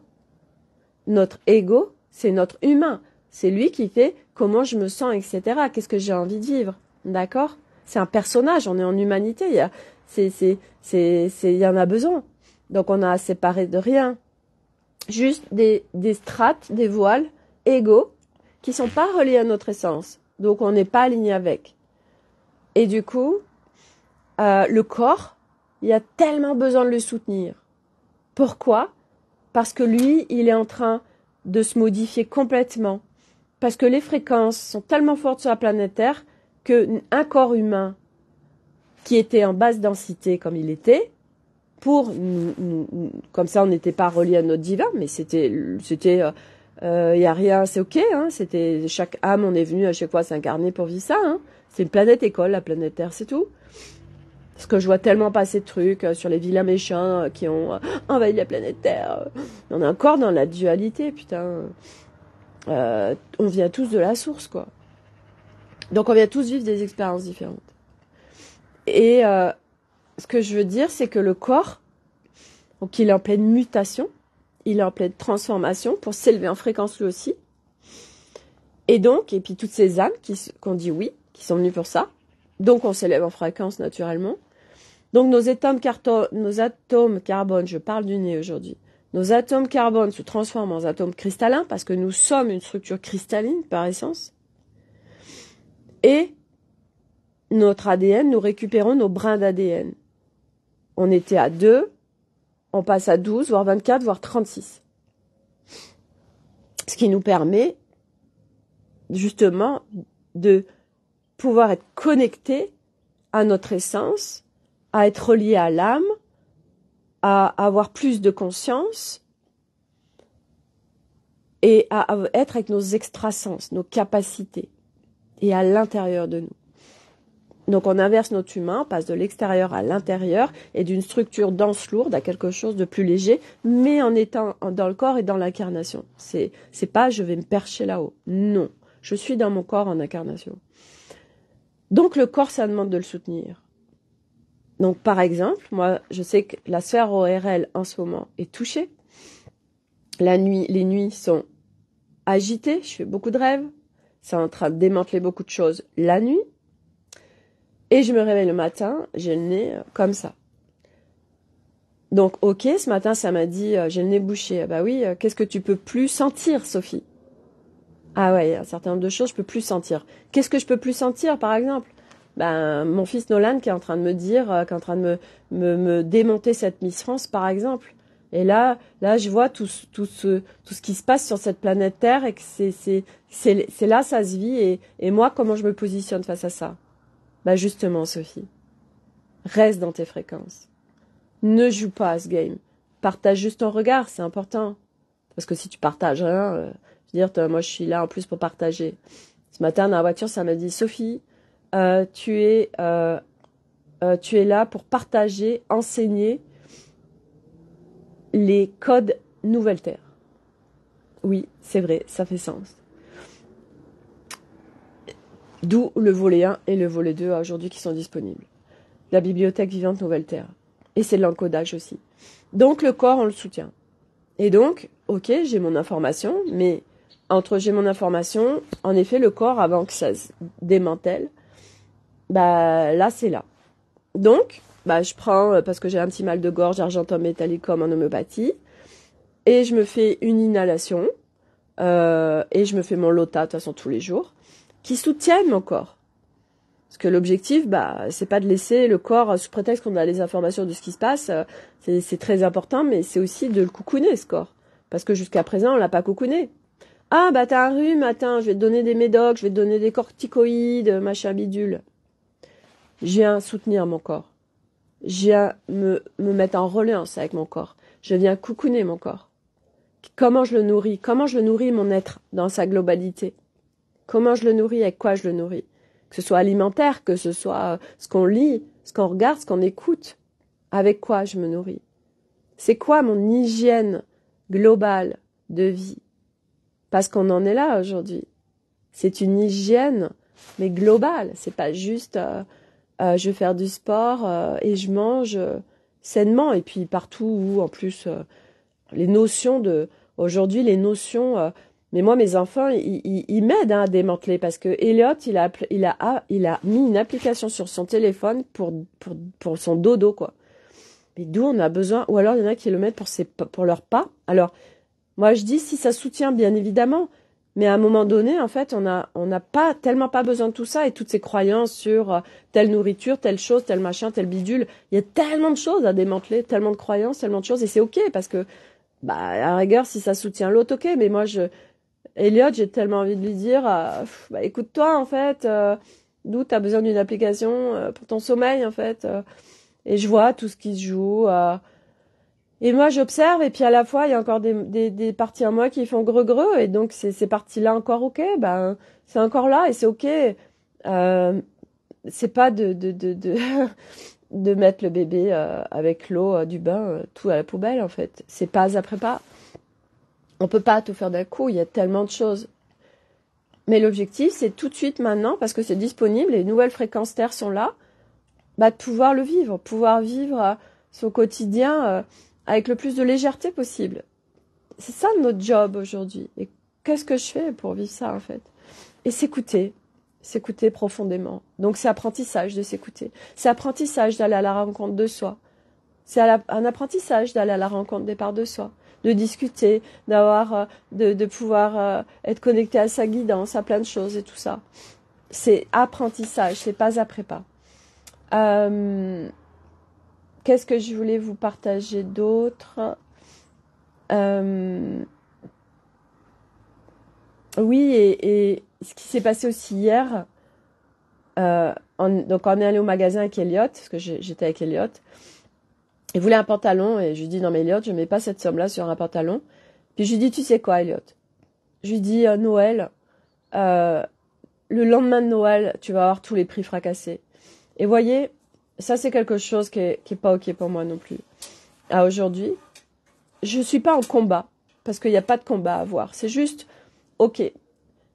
Notre ego, c'est notre humain. C'est lui qui fait comment je me sens, etc. Qu'est-ce que j'ai envie de vivre? D'accord? C'est un personnage, on est en humanité. Il y en a besoin. Donc, on a à séparer de rien. Juste des strates, des voiles, égaux, qui sont pas reliés à notre essence. Donc, on n'est pas aligné avec. Et du coup, le corps, il y a tellement besoin de le soutenir. Pourquoi? Parce que lui, il est en train de se modifier complètement. Parce que les fréquences sont tellement fortes sur la planète Terre qu'un corps humain qui était en basse densité comme il était, comme ça on n'était pas relié à notre divin, mais c'était y a rien, c'est ok, hein, c'était, chaque âme, on est venu à chaque fois s'incarner pour vivre ça, hein. C'est une planète école, la planète Terre, c'est tout. Parce que je vois tellement passer de trucs sur les vilains méchants qui ont envahi la planète Terre. On est encore dans la dualité, putain. On vient tous de la source, quoi. Donc on vient tous vivre des expériences différentes. Et ce que je veux dire, c'est que le corps, donc il est en pleine mutation, il est en pleine transformation pour s'élever en fréquence lui aussi. Et donc, et puis toutes ces âmes qui ont dit oui, qui sont venues pour ça, donc on s'élève en fréquence naturellement. Donc nos atomes carbone, je parle du nez aujourd'hui, nos atomes carbone se transforment en atomes cristallins parce que nous sommes une structure cristalline par essence. Et notre ADN, nous récupérons nos brins d'ADN. On était à 2, on passe à 12, voire 24, voire 36. Ce qui nous permet justement de pouvoir être connectés à notre essence, à être reliés à l'âme, à avoir plus de conscience et à être avec nos extrasens, nos capacités, et à l'intérieur de nous. Donc on inverse notre humain, on passe de l'extérieur à l'intérieur et d'une structure dense lourde à quelque chose de plus léger, mais en étant dans le corps et dans l'incarnation. C'est pas je vais me percher là-haut. Non, je suis dans mon corps en incarnation. Donc le corps, ça demande de le soutenir. Donc par exemple, moi je sais que la sphère ORL en ce moment est touchée. La nuit, les nuits sont agitées, je fais beaucoup de rêves. C'est en train de démanteler beaucoup de choses la nuit. Et je me réveille le matin, j'ai le nez comme ça. Donc, ok, ce matin, ça m'a dit, j'ai le nez bouché. Bah oui, qu'est-ce que tu peux plus sentir, Sophie? Ah ouais, un certain nombre de choses, je peux plus sentir. Qu'est-ce que je peux plus sentir, par exemple? Ben, mon fils Nolan qui est en train de me dire, qui est en train de me démonter cette Miss France, par exemple. Et là, je vois tout ce qui se passe sur cette planète Terre et que c'est là, ça se vit. Et moi, comment je me positionne face à ça? Bah justement, Sophie, reste dans tes fréquences. Ne joue pas à ce game. Partage juste ton regard, c'est important. Parce que si tu partages rien, je veux dire, moi je suis là en plus pour partager. Ce matin, dans la voiture, ça m'a dit, Sophie, tu es là pour partager, enseigner les codes Nouvelle Terre. Oui, c'est vrai, ça fait sens. D'où le volet 1 et le volet 2 aujourd'hui qui sont disponibles. La bibliothèque vivante Nouvelle Terre. Et c'est de l'encodage aussi. Donc le corps, on le soutient. Et donc, ok, j'ai mon information, mais entre j'ai mon information, en effet, le corps, avant que ça se démantèle, bah là, c'est là. Donc, bah je prends, parce que j'ai un petit mal de gorge, argentum metallicum en homéopathie, et je me fais une inhalation, et je me fais mon lota, de toute façon, tous les jours, qui soutiennent mon corps. Parce que l'objectif, bah, c'est pas de laisser le corps, sous prétexte qu'on a les informations de ce qui se passe, c'est très important, mais c'est aussi de le coucouner, ce corps. Parce que jusqu'à présent, on l'a pas coucouné. Ah, bah, t'as un rhume, attends, je vais te donner des médocs, je vais te donner des corticoïdes, machin bidule. Je viens soutenir mon corps. Je viens me mettre en reliance avec mon corps. Je viens coucouner mon corps. Comment je le nourris? Comment je le nourris, mon être, dans sa globalité? Comment je le nourris? Avec quoi je le nourris? Que ce soit alimentaire, que ce soit ce qu'on lit, ce qu'on regarde, ce qu'on écoute. Avec quoi je me nourris? C'est quoi mon hygiène globale de vie? Parce qu'on en est là aujourd'hui. C'est une hygiène, mais globale. C'est pas juste je vais faire du sport et je mange sainement. Et puis partout où, en plus, les notions de... Aujourd'hui, les notions... mais moi, mes enfants, ils m'aident à démanteler parce que Elliot, il a mis une application sur son téléphone pour son dodo, quoi. Mais d'où on a besoin? Ou alors, il y en a qui le mettent pour leurs pas. Alors, moi, je dis, si ça soutient, bien évidemment. Mais à un moment donné, en fait, on n'a pas tellement pas besoin de tout ça et toutes ces croyances sur telle nourriture, telle chose, tel machin, tel bidule. Il y a tellement de choses à démanteler, tellement de croyances, tellement de choses. Et c'est OK parce que, bah, à la rigueur, si ça soutient l'autre, OK. Mais moi, Elliot, j'ai tellement envie de lui dire, bah, écoute-toi, en fait, d'où tu as besoin d'une application pour ton sommeil, en fait. Et je vois tout ce qui se joue. Et moi, j'observe, et puis à la fois, il y a encore des parties en moi qui font greu-greu, et donc ces parties-là encore ok, ben c'est encore là, et c'est ok. C'est pas de mettre le bébé avec l'eau du bain, tout à la poubelle en fait. C'est pas après pas. On peut pas tout faire d'un coup, il y a tellement de choses. Mais l'objectif, c'est tout de suite maintenant, parce que c'est disponible, les nouvelles fréquences Terre sont là, bah, de pouvoir le vivre, pouvoir vivre son quotidien avec le plus de légèreté possible. C'est ça notre job aujourd'hui. Et qu'est-ce que je fais pour vivre ça en fait? Et s'écouter profondément. Donc c'est apprentissage de s'écouter. C'est apprentissage d'aller à la rencontre de soi. C'est un apprentissage d'aller à la rencontre des parts de soi, de discuter, de pouvoir être connecté à sa guidance, à plein de choses et tout ça. C'est apprentissage, c'est pas après pas. Qu'est-ce que je voulais vous partager d'autre? Oui, et ce qui s'est passé aussi hier, donc on est allé au magasin avec Elliot, parce que j'étais avec Elliot, il voulait un pantalon, et je lui dis non mais Elliot, je mets pas cette somme-là sur un pantalon. Puis je lui dis tu sais quoi Elliot? Je lui dis Noël, le lendemain de Noël, tu vas avoir tous les prix fracassés. Et voyez, ça c'est quelque chose qui est pas ok pour moi non plus. Aujourd'hui, je suis pas en combat, parce qu'il n'y a pas de combat à avoir. C'est juste, ok,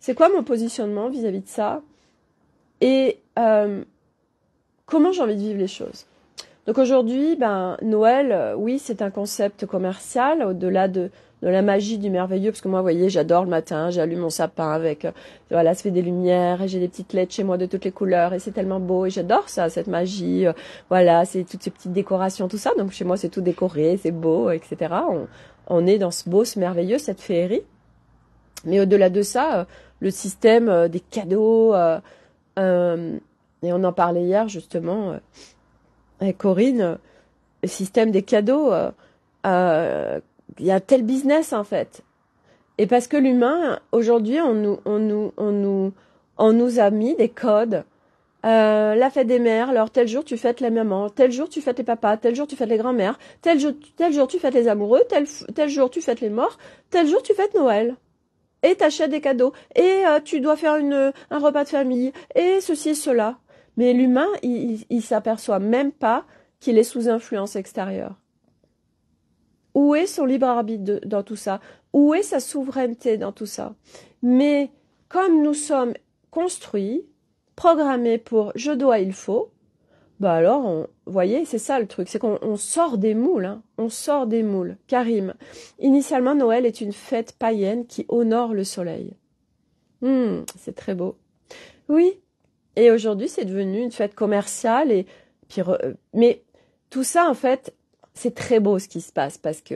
c'est quoi mon positionnement vis-à-vis de ça? Et comment j'ai envie de vivre les choses? Donc aujourd'hui, Noël, oui, c'est un concept commercial, au-delà de la magie du merveilleux, parce que moi, vous voyez, j'adore le matin, j'allume mon sapin avec, voilà, ça fait des lumières, et j'ai des petites LED chez moi de toutes les couleurs, et c'est tellement beau, et j'adore ça, cette magie, voilà, c'est toutes ces petites décorations, tout ça, donc chez moi, c'est tout décoré, c'est beau, etc. On est dans ce beau, ce merveilleux, cette féerie. Mais au-delà de ça, le système des cadeaux, et on en parlait hier, justement, avec Corinne, le système des cadeaux, il y a tel business en fait. Et parce que l'humain, aujourd'hui, on nous a mis des codes. La fête des mères, alors tel jour tu fêtes les mamans, tel jour tu fêtes les papas, tel jour tu fêtes les grands-mères, tel jour tu fêtes les amoureux, tel jour tu fêtes les morts, tel jour tu fêtes Noël. Et t'achètes des cadeaux, et tu dois faire un repas de famille, et ceci et cela. Mais l'humain, il s'aperçoit même pas qu'il est sous influence extérieure. Où est son libre arbitre dans tout ça? Où est sa souveraineté dans tout ça? Mais comme nous sommes construits, programmés pour je dois, il faut, alors, vous voyez, c'est ça le truc, c'est qu'on sort des moules, hein, on sort des moules. Karim, initialement, Noël est une fête païenne qui honore le soleil. C'est très beau. Oui. Et aujourd'hui, c'est devenu une fête commerciale. Mais tout ça, en fait, c'est très beau ce qui se passe parce que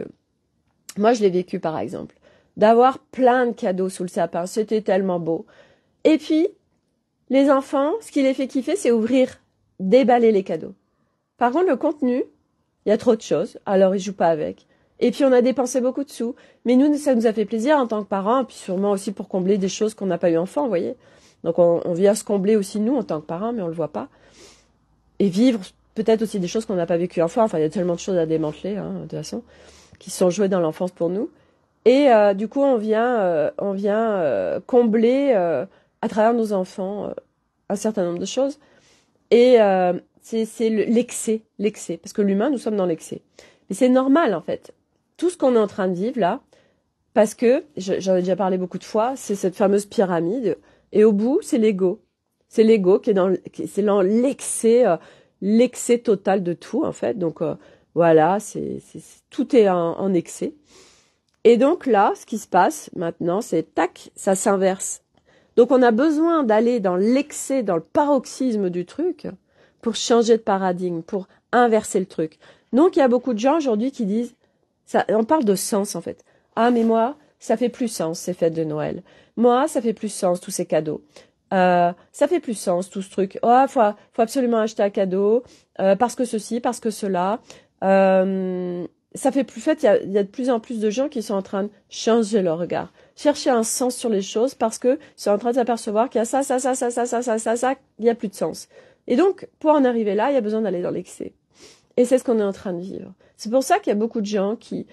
moi, je l'ai vécu, par exemple, d'avoir plein de cadeaux sous le sapin. C'était tellement beau. Et puis, les enfants, ce qui les fait kiffer, c'est déballer les cadeaux. Par contre, le contenu, il y a trop de choses, alors ils jouent pas avec. Et puis, on a dépensé beaucoup de sous. Mais nous, ça nous a fait plaisir en tant que parents, et puis sûrement aussi pour combler des choses qu'on n'a pas eu enfant, vous voyez. Donc on vient se combler aussi nous en tant que parents, mais on le voit pas. Et vivre peut-être aussi des choses qu'on n'a pas vécues enfant. Enfin, il y a tellement de choses à démanteler, hein, de toute façon, qui sont jouées dans l'enfance pour nous. Et du coup, on vient combler à travers nos enfants un certain nombre de choses. Et c'est l'excès, parce que l'humain, nous sommes dans l'excès. Mais c'est normal en fait. Tout ce qu'on est en train de vivre là, parce que j'en ai déjà parlé beaucoup de fois, c'est cette fameuse pyramide. Et au bout, c'est l'ego. C'est l'ego qui est dans l'excès total de tout, en fait. Donc, voilà, tout est en excès. Et donc là, ce qui se passe maintenant, c'est tac, ça s'inverse. Donc, on a besoin d'aller dans l'excès, dans le paroxysme du truc, pour changer de paradigme, pour inverser le truc. Donc, il y a beaucoup de gens aujourd'hui qui disent, on parle de sens, en fait. Ah, mais moi, ça fait plus sens, ces fêtes de Noël. Moi, ça fait plus sens, tous ces cadeaux. Ça fait plus sens, tout ce truc. Oh, faut absolument acheter un cadeau, parce que ceci, parce que cela. Ça fait plus fait, il y a de plus en plus de gens qui sont en train de changer leur regard. Chercher un sens sur les choses parce que ils sont en train de s'apercevoir qu'il y a ça, il y a plus de sens. Et donc, pour en arriver là, il y a besoin d'aller dans l'excès. Et c'est ce qu'on est en train de vivre. C'est pour ça qu'il y a beaucoup de gens qui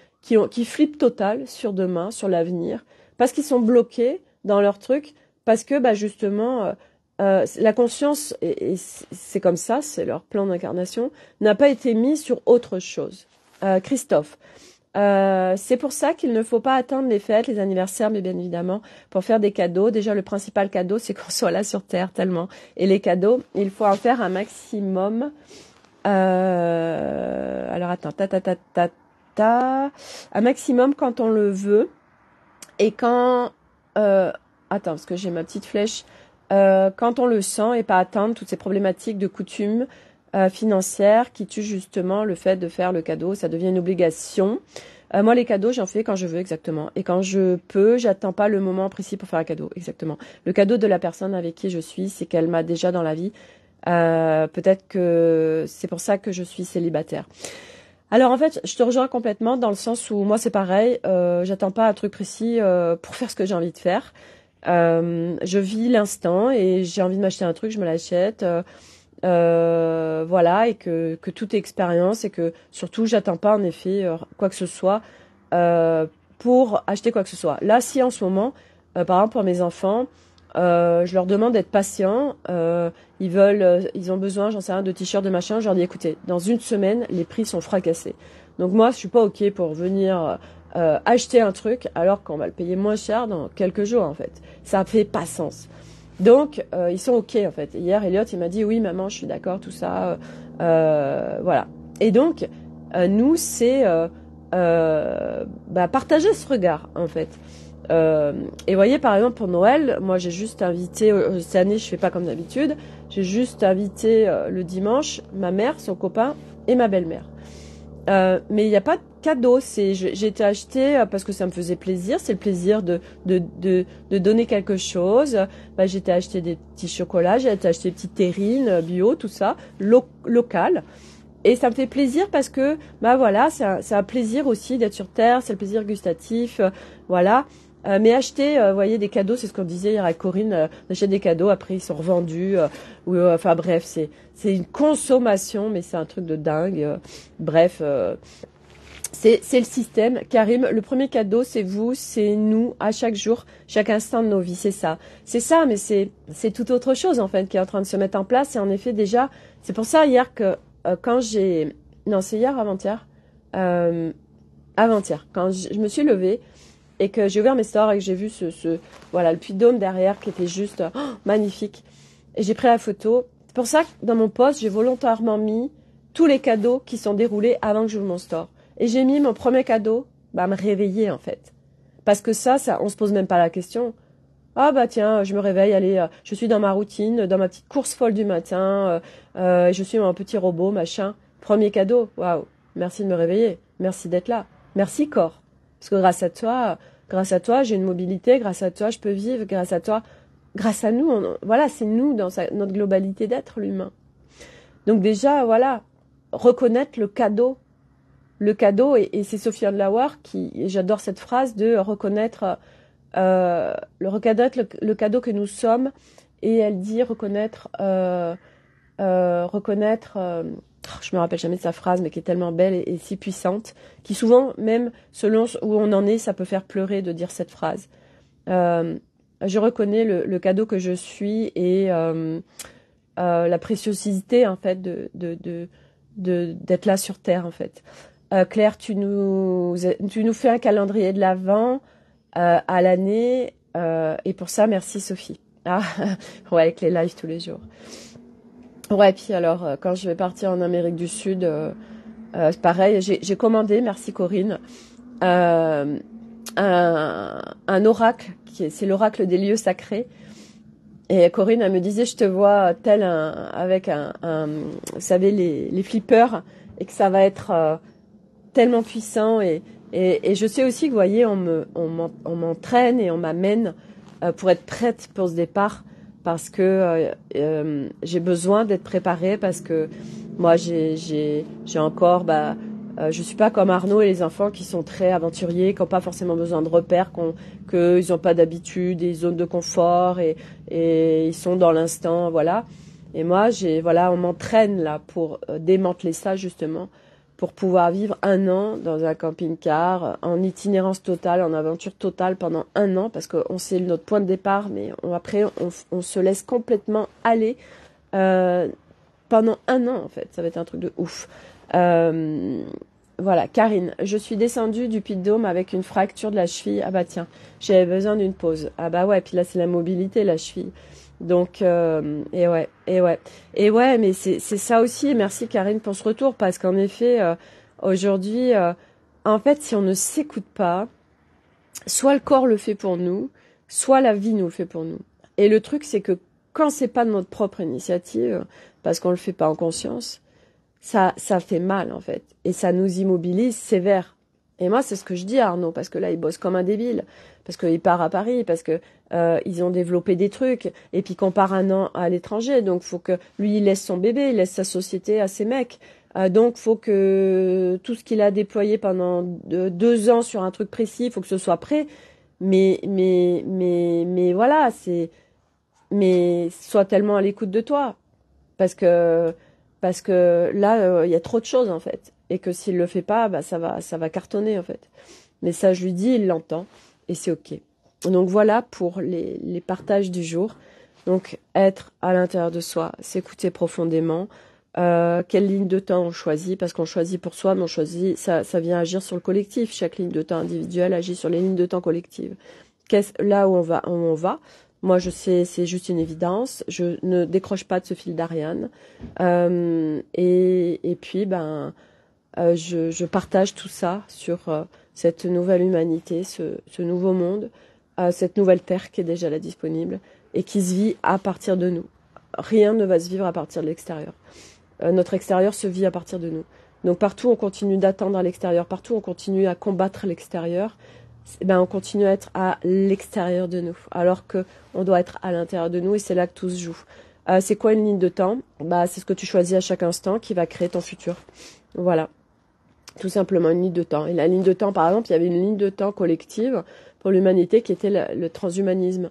flippent total sur demain, sur l'avenir, parce qu'ils sont bloqués dans leur truc, parce que justement, la conscience, et c'est comme ça, c'est leur plan d'incarnation, n'a pas été mis sur autre chose. Christophe, c'est pour ça qu'il ne faut pas attendre les fêtes, les anniversaires, mais bien évidemment, pour faire des cadeaux. Déjà, le principal cadeau, c'est qu'on soit là sur Terre tellement. Et les cadeaux, il faut en faire un maximum. Alors attends, un maximum quand on le veut. Et quand... attends, parce que j'ai ma petite flèche. Quand on le sent et pas attendre toutes ces problématiques de coutumes financières qui tuent justement le fait de faire le cadeau. Ça devient une obligation. Moi, les cadeaux, j'en fais quand je veux, exactement. Et quand je peux, j'attends pas le moment précis pour faire un cadeau, exactement. Le cadeau de la personne avec qui je suis, c'est qu'elle m'a déjà dans la vie. Peut-être que c'est pour ça que je suis célibataire. Alors en fait, je te rejoins complètement dans le sens où moi c'est pareil, j'attends pas un truc précis pour faire ce que j'ai envie de faire. Je vis l'instant et j'ai envie de m'acheter un truc, je me l'achète. Voilà, et que tout est expérience et que surtout j'attends pas en effet quoi que ce soit pour acheter quoi que ce soit. Là, si en ce moment, par exemple pour mes enfants, je leur demande d'être patients. Ils ont besoin, j'en sais rien, de t-shirts, de machin. Je leur dis, écoutez, dans une semaine, les prix sont fracassés. Donc moi, je suis pas ok pour venir acheter un truc alors qu'on va le payer moins cher dans quelques jours en fait. Ça fait pas sens. Donc ils sont ok en fait. Hier, Elliot, il m'a dit oui maman, je suis d'accord, tout ça. Voilà. Et donc nous, c'est partager ce regard en fait. Et voyez, par exemple, pour Noël, moi, j'ai juste invité, cette année, je fais pas comme d'habitude, j'ai juste invité le dimanche ma mère, son copain et ma belle-mère. Mais il n'y a pas de cadeau, j'ai été acheter parce que ça me faisait plaisir, c'est le plaisir de donner quelque chose. J'ai été acheter des petits chocolats, j'ai été acheter des petites terrines bio, tout ça, local. Et ça me fait plaisir parce que, voilà, c'est un plaisir aussi d'être sur Terre, c'est le plaisir gustatif, voilà. Mais acheter, vous voyez, des cadeaux, c'est ce qu'on disait hier à Corinne, on achète des cadeaux, après ils sont revendus, enfin bref, c'est une consommation, mais c'est un truc de dingue. Bref, c'est le système. Karim, le premier cadeau, c'est vous, c'est nous, à chaque jour, chaque instant de nos vies, c'est ça. C'est ça, mais c'est tout autre chose, en fait, qui est en train de se mettre en place. Et en effet, déjà, c'est pour ça, hier, que quand j'ai... Non, c'est hier, avant-hier. Avant-hier, quand je me suis levée, et que j'ai ouvert mes stores et que j'ai vu voilà, le Puy-de-Dôme derrière qui était juste magnifique. Et j'ai pris la photo. C'est pour ça que dans mon post, j'ai volontairement mis tous les cadeaux qui sont déroulés avant que j'ouvre mon store. Et j'ai mis mon premier cadeau, à me réveiller en fait. Parce que ça, on se pose même pas la question. Ah tiens, je me réveille, allez, je suis dans ma routine, dans ma petite course folle du matin, je suis mon petit robot, machin. Premier cadeau, waouh, merci de me réveiller, merci d'être là, merci corps. Parce que grâce à toi, j'ai une mobilité, grâce à toi, je peux vivre, grâce à nous, voilà, c'est nous dans notre globalité d'être, l'humain. Donc déjà, voilà, reconnaître le cadeau, et c'est Sophia de Lawar et j'adore cette phrase de reconnaître le cadeau que nous sommes, et elle dit reconnaître, je me rappelle jamais de sa phrase, mais qui est tellement belle et si puissante, qui souvent, même selon où on en est, ça peut faire pleurer de dire cette phrase. Je reconnais le cadeau que je suis et la préciosité en fait d'être là sur Terre en fait. Claire, tu nous fais un calendrier de l'Avent à l'année et pour ça merci Sophie. Ah ouais, avec les lives tous les jours. Ouais, puis alors, quand je vais partir en Amérique du Sud, c'est pareil, j'ai commandé, merci Corinne, un oracle, c'est l'oracle des lieux sacrés. Et Corinne, elle me disait, je te vois tel avec vous savez, les flippers, et que ça va être tellement puissant. Et je sais aussi que, vous voyez, on m'entraîne et on m'amène pour être prête pour ce départ. Parce que j'ai besoin d'être préparée, parce que moi j'ai encore je suis pas comme Arnaud et les enfants qui sont très aventuriers, qui n'ont pas forcément besoin de repères, qu'ils n'ont pas d'habitude, des zones de confort et ils sont dans l'instant, voilà. Et moi, voilà, on m'entraîne là pour démanteler ça justement, pour pouvoir vivre 1 an dans un camping-car, en itinérance totale, en aventure totale pendant 1 an, parce qu'on sait notre point de départ, mais après, on se laisse complètement aller pendant 1 an, en fait. Ça va être un truc de ouf. Voilà, Karine, je suis descendue du Puy-de-Dôme avec une fracture de la cheville. Ah bah tiens, j'avais besoin d'une pause. Ah bah ouais, puis là, c'est la mobilité, la cheville. Donc, et ouais, mais c'est ça aussi. Et merci Karine pour ce retour, parce qu'en effet, aujourd'hui, en fait, si on ne s'écoute pas, soit le corps le fait pour nous, soit la vie nous le fait pour nous. Et le truc, c'est que quand c'est pas de notre propre initiative, parce qu'on le fait pas en conscience, ça fait mal en fait, et ça nous immobilise sévère. Et moi, c'est ce que je dis à Arnaud, parce que là, il bosse comme un débile, parce qu'il part à Paris, parce que ils ont développé des trucs, et puis qu'on part 1 an à l'étranger, donc faut que lui, il laisse son bébé, il laisse sa société à ses mecs. Donc, faut que tout ce qu'il a déployé pendant 2 ans sur un truc précis, faut que ce soit prêt. Mais voilà, mais sois tellement à l'écoute de toi, parce que là, il y a trop de choses en fait, et que s'il le fait pas, bah ça va cartonner en fait. Mais ça, je lui dis, il l'entend, et c'est ok. Donc voilà pour les partages du jour. Donc être à l'intérieur de soi, s'écouter profondément. Quelle ligne de temps on choisit, parce qu'on choisit pour soi, mais on choisit, ça vient agir sur le collectif. Chaque ligne de temps individuelle agit sur les lignes de temps collectives. Là où on va. Moi, je sais, c'est juste une évidence. Je ne décroche pas de ce fil d'Ariane. Et puis, je partage tout ça sur cette nouvelle humanité, ce nouveau monde, cette nouvelle terre qui est déjà là disponible et qui se vit à partir de nous. Rien ne va se vivre à partir de l'extérieur. Notre extérieur se vit à partir de nous. Donc partout, on continue d'attendre à l'extérieur. Partout, on continue à combattre l'extérieur. On continue à être à l'extérieur de nous, alors que on doit être à l'intérieur de nous, et c'est là que tout se joue. C'est quoi une ligne de temps? C'est ce que tu choisis à chaque instant qui va créer ton futur. Voilà, tout simplement une ligne de temps. Et la ligne de temps, par exemple, il y avait une ligne de temps collective pour l'humanité qui était le transhumanisme.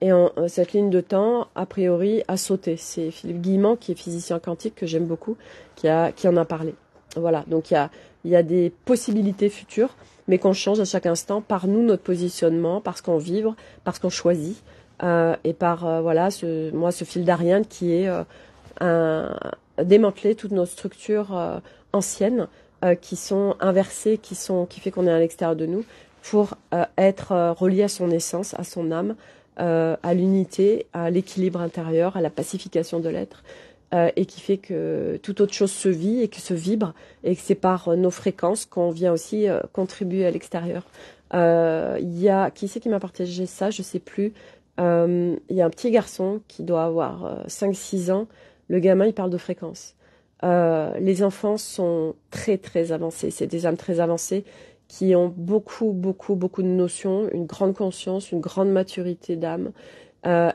Et cette ligne de temps, a priori, a sauté. C'est Philippe Guillemant, qui est physicien quantique, que j'aime beaucoup, qui en a parlé. Voilà, donc il y a des possibilités futures, mais qu'on change à chaque instant par nous, notre positionnement, parce qu'on vibre, parce qu'on choisit, et par voilà, ce fil d'Ariane qui est démanteler toutes nos structures anciennes qui sont inversées, qui fait qu'on est à l'extérieur de nous, pour être relié à son essence, à son âme, à l'unité, à l'équilibre intérieur, à la pacification de l'être. Et qui fait que toute autre chose se vit et que se vibre, et que c'est par nos fréquences qu'on vient aussi contribuer à l'extérieur. Qui c'est qui m'a partagé ça? Je sais plus. Il y a un petit garçon qui doit avoir 5-6 ans. Le gamin, il parle de fréquences. Les enfants sont très très avancés. C'est des âmes très avancées qui ont beaucoup de notions, une grande conscience, une grande maturité d'âme,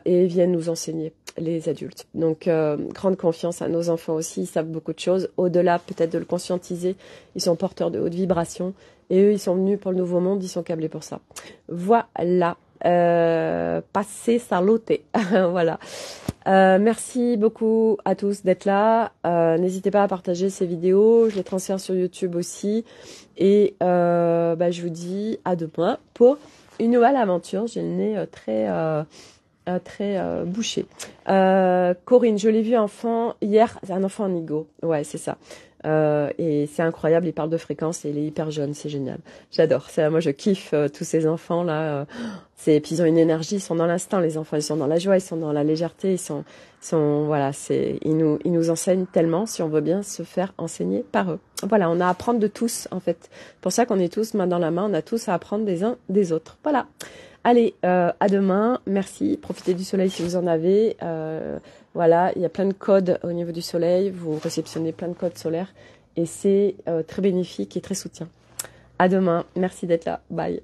et viennent nous enseigner, les adultes. Donc, grande confiance à nos enfants aussi, ils savent beaucoup de choses. Au-delà peut-être de le conscientiser, ils sont porteurs de hautes vibrations, et eux, ils sont venus pour le nouveau monde, ils sont câblés pour ça. Voilà, passez saloté. Voilà. Merci beaucoup à tous d'être là. N'hésitez pas à partager ces vidéos, je les transfère sur YouTube aussi. Et je vous dis à demain pour une nouvelle aventure. J'ai le nez très bouché. Corinne, je l'ai vu enfant hier, c'est un enfant Nigo. Ouais, c'est ça. Et c'est incroyable, il parle de fréquence et il est hyper jeune, c'est génial. J'adore. Moi, je kiffe tous ces enfants là. Puis ils ont une énergie, ils sont dans l'instant. Les enfants, ils sont dans la joie, ils sont dans la légèreté, voilà. Ils nous enseignent tellement, si on veut bien se faire enseigner par eux. Voilà, on a à apprendre de tous en fait. C'est pour ça qu'on est tous main dans la main, on a tous à apprendre des uns des autres. Voilà. Allez, à demain. Merci. Profitez du soleil si vous en avez. Voilà, il y a plein de codes au niveau du soleil. Vous réceptionnez plein de codes solaires et c'est très bénéfique et très soutien. À demain. Merci d'être là. Bye.